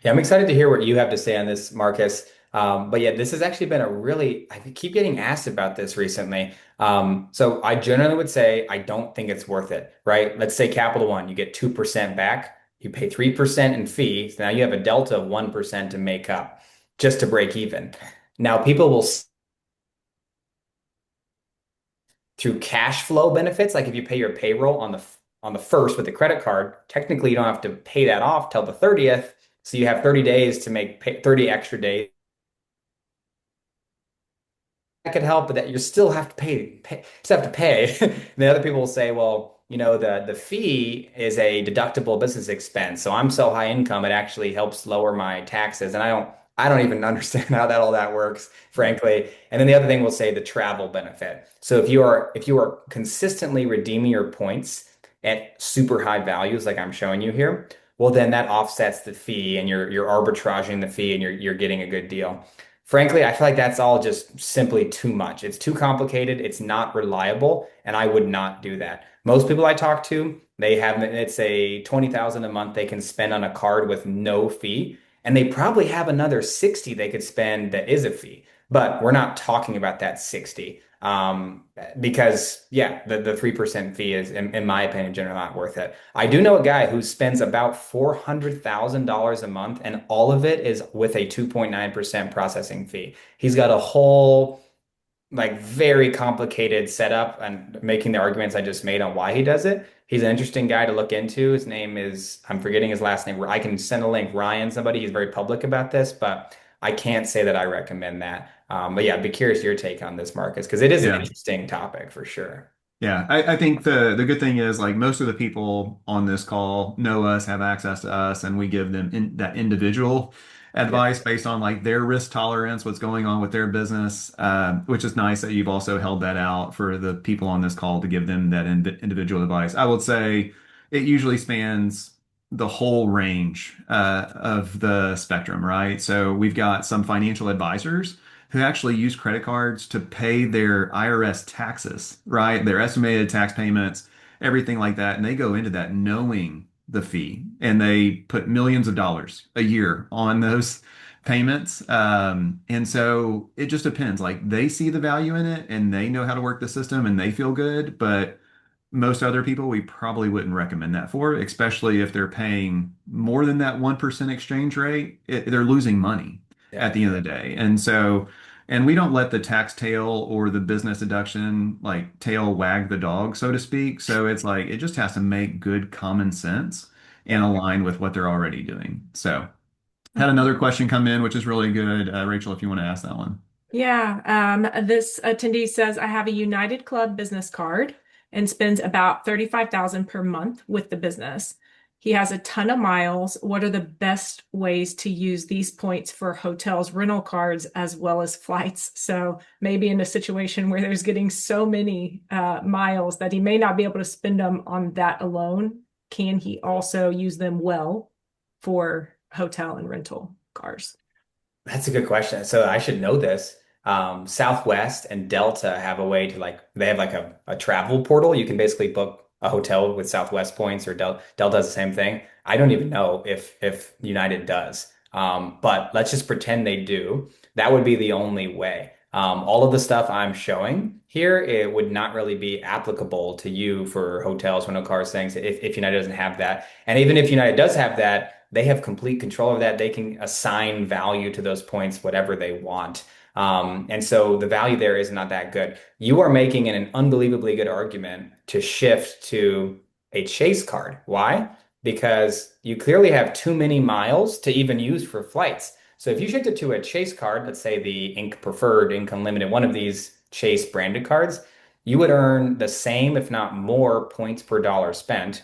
Yeah, I'm excited to hear what you have to say on this, Marcus. But yeah, this has actually been I keep getting asked about this recently. So I generally would say I don't think it's worth it, right? Let's say Capital One, you get 2% back, you pay 3% in fees. Now you have a delta of 1% to make up just to break even. Now people will through cash flow benefits, like if you pay your payroll on the first with the credit card, technically you don't have to pay that off till the 30th. So you have 30 days to make 30 extra days. That could help, but that you still have to still have to pay. And the other people will say, well, the fee is a deductible business expense. So I'm so high income, it actually helps lower my taxes. And I don't even understand how that all that works, frankly. And then the other thing we'll say the travel benefit. So if you are consistently redeeming your points at super high values like I'm showing you here, well then that offsets the fee and you're arbitraging the fee and you're getting a good deal. Frankly, I feel like that's all just simply too much. It's too complicated, it's not reliable, and I would not do that. Most people I talk to, they have it's a 20,000 a month they can spend on a card with no fee, and they probably have another 60 they could spend that is a fee. But we're not talking about that 60. Because yeah, the 3% fee is, in my opinion, generally not worth it. I do know a guy who spends about $400,000 a month, and all of it is with a 2.9% processing fee. He's got a whole like very complicated setup and making the arguments I just made on why he does it. He's an interesting guy to look into. His name is, I'm forgetting his last name. I can send a link. Ryan, somebody. He's very public about this, but I can't say that I recommend that. But yeah, I'd be curious your take on this, Marcus, because it is an Yeah. interesting topic for sure. Yeah, I think the good thing is like most of the people on this call know us, have access to us, and we give them that individual Yeah. advice based on like their risk tolerance, what's going on with their business, which is nice that you've also held that out for the people on this call to give them that individual advice. I would say it usually spans the whole range of the spectrum, right? So we've got some financial advisors who actually use credit cards to pay their IRS taxes, right? Their estimated tax payments, everything like that. And they go into that knowing the fee and they put millions of dollars a year on those payments. And so it just depends. Like they see the value in it and they know how to work the system and they feel good. But most other people, we probably wouldn't recommend that for, especially if they're paying more than that 1% exchange rate. They're losing money Yeah. at the end of the day. And so, and we don't let the tax tail or the business deduction like tail wag the dog, so to speak. So it's like it just has to make good common sense and Yeah. align with what they're already doing. So, had another question come in, which is really good. Rachel, if you want to ask that one. Yeah, this attendee says, I have a United Club business card and spends about 35,000 per month with the business. He has a ton of miles. What are the best ways to use these points for hotels, rental cards, as well as flights? So maybe in a situation where there's getting so many miles that he may not be able to spend them on that alone, can he also use them well for hotel and rental cars? That's a good question. So I should know this. Southwest and Delta have a way to like they have like a travel portal. You can basically book a hotel with Southwest points or Delta does the same thing. I don't even know if United does. But let's just pretend they do. That would be the only way. All of the stuff I'm showing here, it would not really be applicable to you for hotels, rental cars, things if United doesn't have that. And even if United does have that, they have complete control of that. They can assign value to those points, whatever they want. And so the value there is not that good. You are making an unbelievably good argument to shift to a Chase card. Why? Because you clearly have too many miles to even use for flights. So if you shift it to a Chase card, let's say the Inc. Preferred, Inc. Unlimited, one of these Chase branded cards, you would earn the same, if not more, points per dollar spent.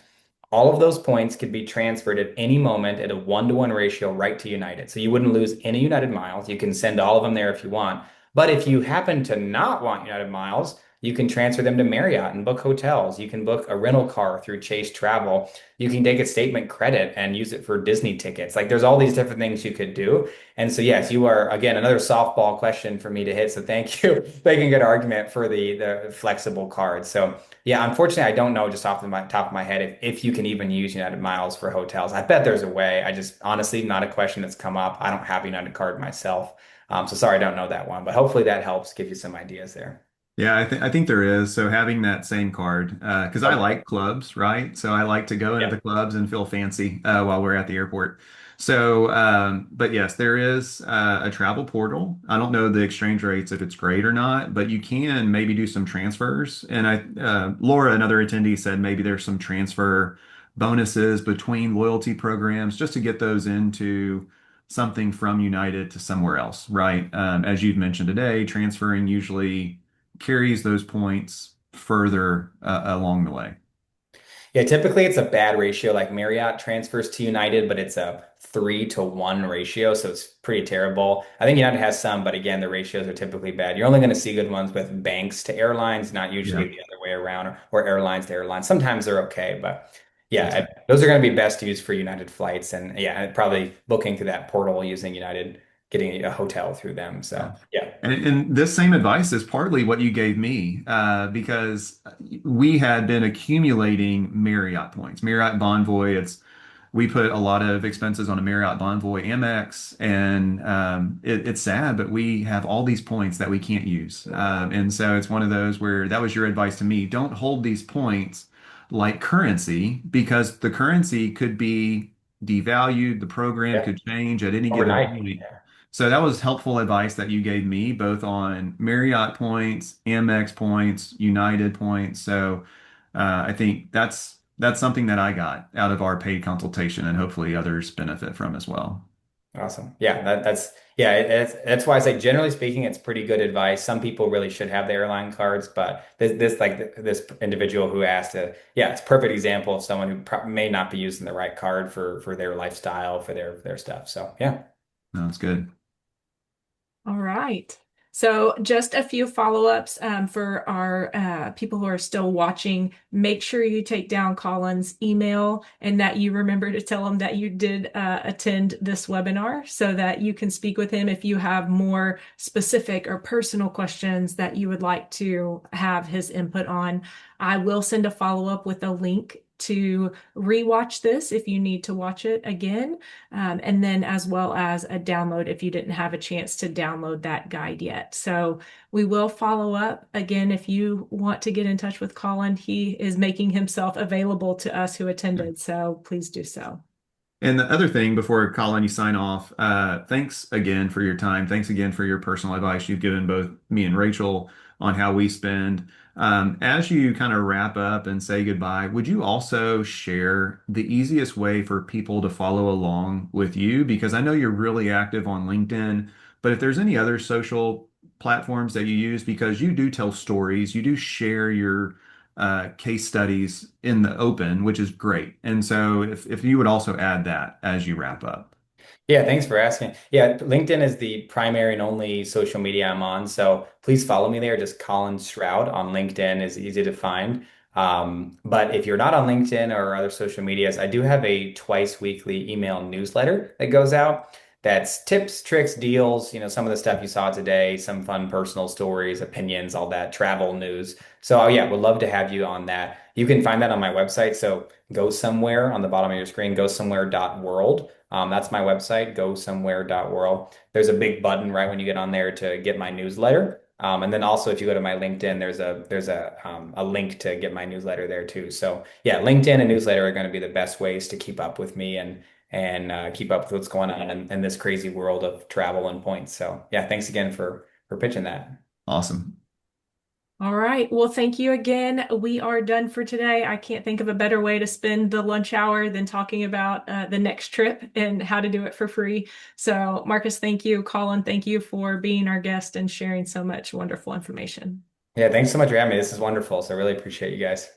All of those points could be transferred at any moment at a 1-to-1 ratio right to United. So you wouldn't lose any United miles. You can send all of them there if you want. But if you happen to not want United miles, you can transfer them to Marriott and book hotels. You can book a rental car through Chase Travel. You can take a statement credit and use it for Disney tickets. Like there's all these different things you could do. And so yes, you are again another softball question for me to hit. So thank you, making a good argument for the flexible cards. So yeah, unfortunately, I don't know just off the top of my head if you can even use United Miles for hotels. I bet there's a way. I just honestly not a question that's come up. I don't have a United card myself. So sorry, I don't know that one, but hopefully that helps give you some ideas there. Yeah, I think there is. So having that same card, because I Okay. like clubs, right? So I like to go into Yeah. the clubs and feel fancy while we're at the airport. So, but yes, there is a travel portal. I don't know the exchange rates if it's great or not, but you can maybe do some transfers. And Laura, another attendee, said maybe there's some transfer bonuses between loyalty programs just to get those into something from United to somewhere else, right? As you've mentioned today, transferring usually carries those points further along the way. Yeah, typically it's a bad ratio. Like Marriott transfers to United, but it's a 3-to-1 ratio, so it's pretty terrible. I think United has some, but again, the ratios are typically bad. You're only going to see good ones with banks to airlines, not usually Yeah, the other way around, or airlines to airlines. Sometimes they're okay, but that's yeah, right. those are going to be best used for United flights, and yeah, and probably booking through that portal using United, getting a hotel through them. Yeah. So yeah, And this same advice is partly what you gave me, because we had been accumulating Marriott points, Marriott Bonvoy. We put a lot of expenses on a Marriott Bonvoy Amex, and it's sad, but we have all these points that we can't use. And so it's one of those where that was your advice to me. Don't hold these points like currency because the currency could be devalued, the program yeah, could change at any given overnight. point. So that was helpful advice that you gave me, both on Marriott points, Amex points, United points. So I think that's something that I got out of our paid consultation, and hopefully others benefit from as well. Awesome. Yeah, that's yeah, that's why I say generally speaking, it's pretty good advice. Some people really should have the airline cards, but this individual who asked, yeah, it's a perfect example of someone who may not be using the right card for their lifestyle, for their stuff. So yeah. No, that's good. All right. So, just a few follow-ups for our people who are still watching. Make sure you take down Colin's email and that you remember to tell him that you did attend this webinar so that you can speak with him if you have more specific or personal questions that you would like to have his input on. I will send a follow-up with a link to rewatch this if you need to watch it again. And then as well as a download if you didn't have a chance to download that guide yet. So we will follow up again if you want to get in touch with Colin. He is making himself available to us who attended, so please do so. And the other thing before Colin, you sign off, thanks again for your time. Thanks again for your personal advice you've given both me and Rachel on how we spend. As you kind of wrap up and say goodbye, would you also share the easiest way for people to follow along with you? Because I know you're really active on LinkedIn, but if there's any other social platforms that you use, because you do tell stories, you do share your case studies in the open, which is great. And so if you would also add that as you wrap up. Yeah, thanks for asking. Yeah, LinkedIn is the primary and only social media I'm on. So please follow me there. Just Colin Stroud on LinkedIn is easy to find. But if you're not on LinkedIn or other social medias, I do have a twice weekly email newsletter that goes out. That's tips, tricks, deals, some of the stuff you saw today, some fun personal stories, opinions, all that travel news. So yeah, would love to have you on that. You can find that on my website. So go somewhere on the bottom of your screen, go somewhere.world. That's my website, go somewhere.world. There's a big button right when you get on there to get my newsletter. And then also if you go to my LinkedIn, there's a link to get my newsletter there too. So yeah, LinkedIn and newsletter are going to be the best ways to keep up with me and keep up with what's going on in this crazy world of travel and points. So yeah, thanks again for pitching that. Awesome. All right. Well, thank you again. We are done for today. I can't think of a better way to spend the lunch hour than talking about the next trip and how to do it for free. So, Marcus, thank you. Colin, thank you for being our guest and sharing so much wonderful information. Yeah, thanks so much for having me. This is wonderful. So I really appreciate you guys.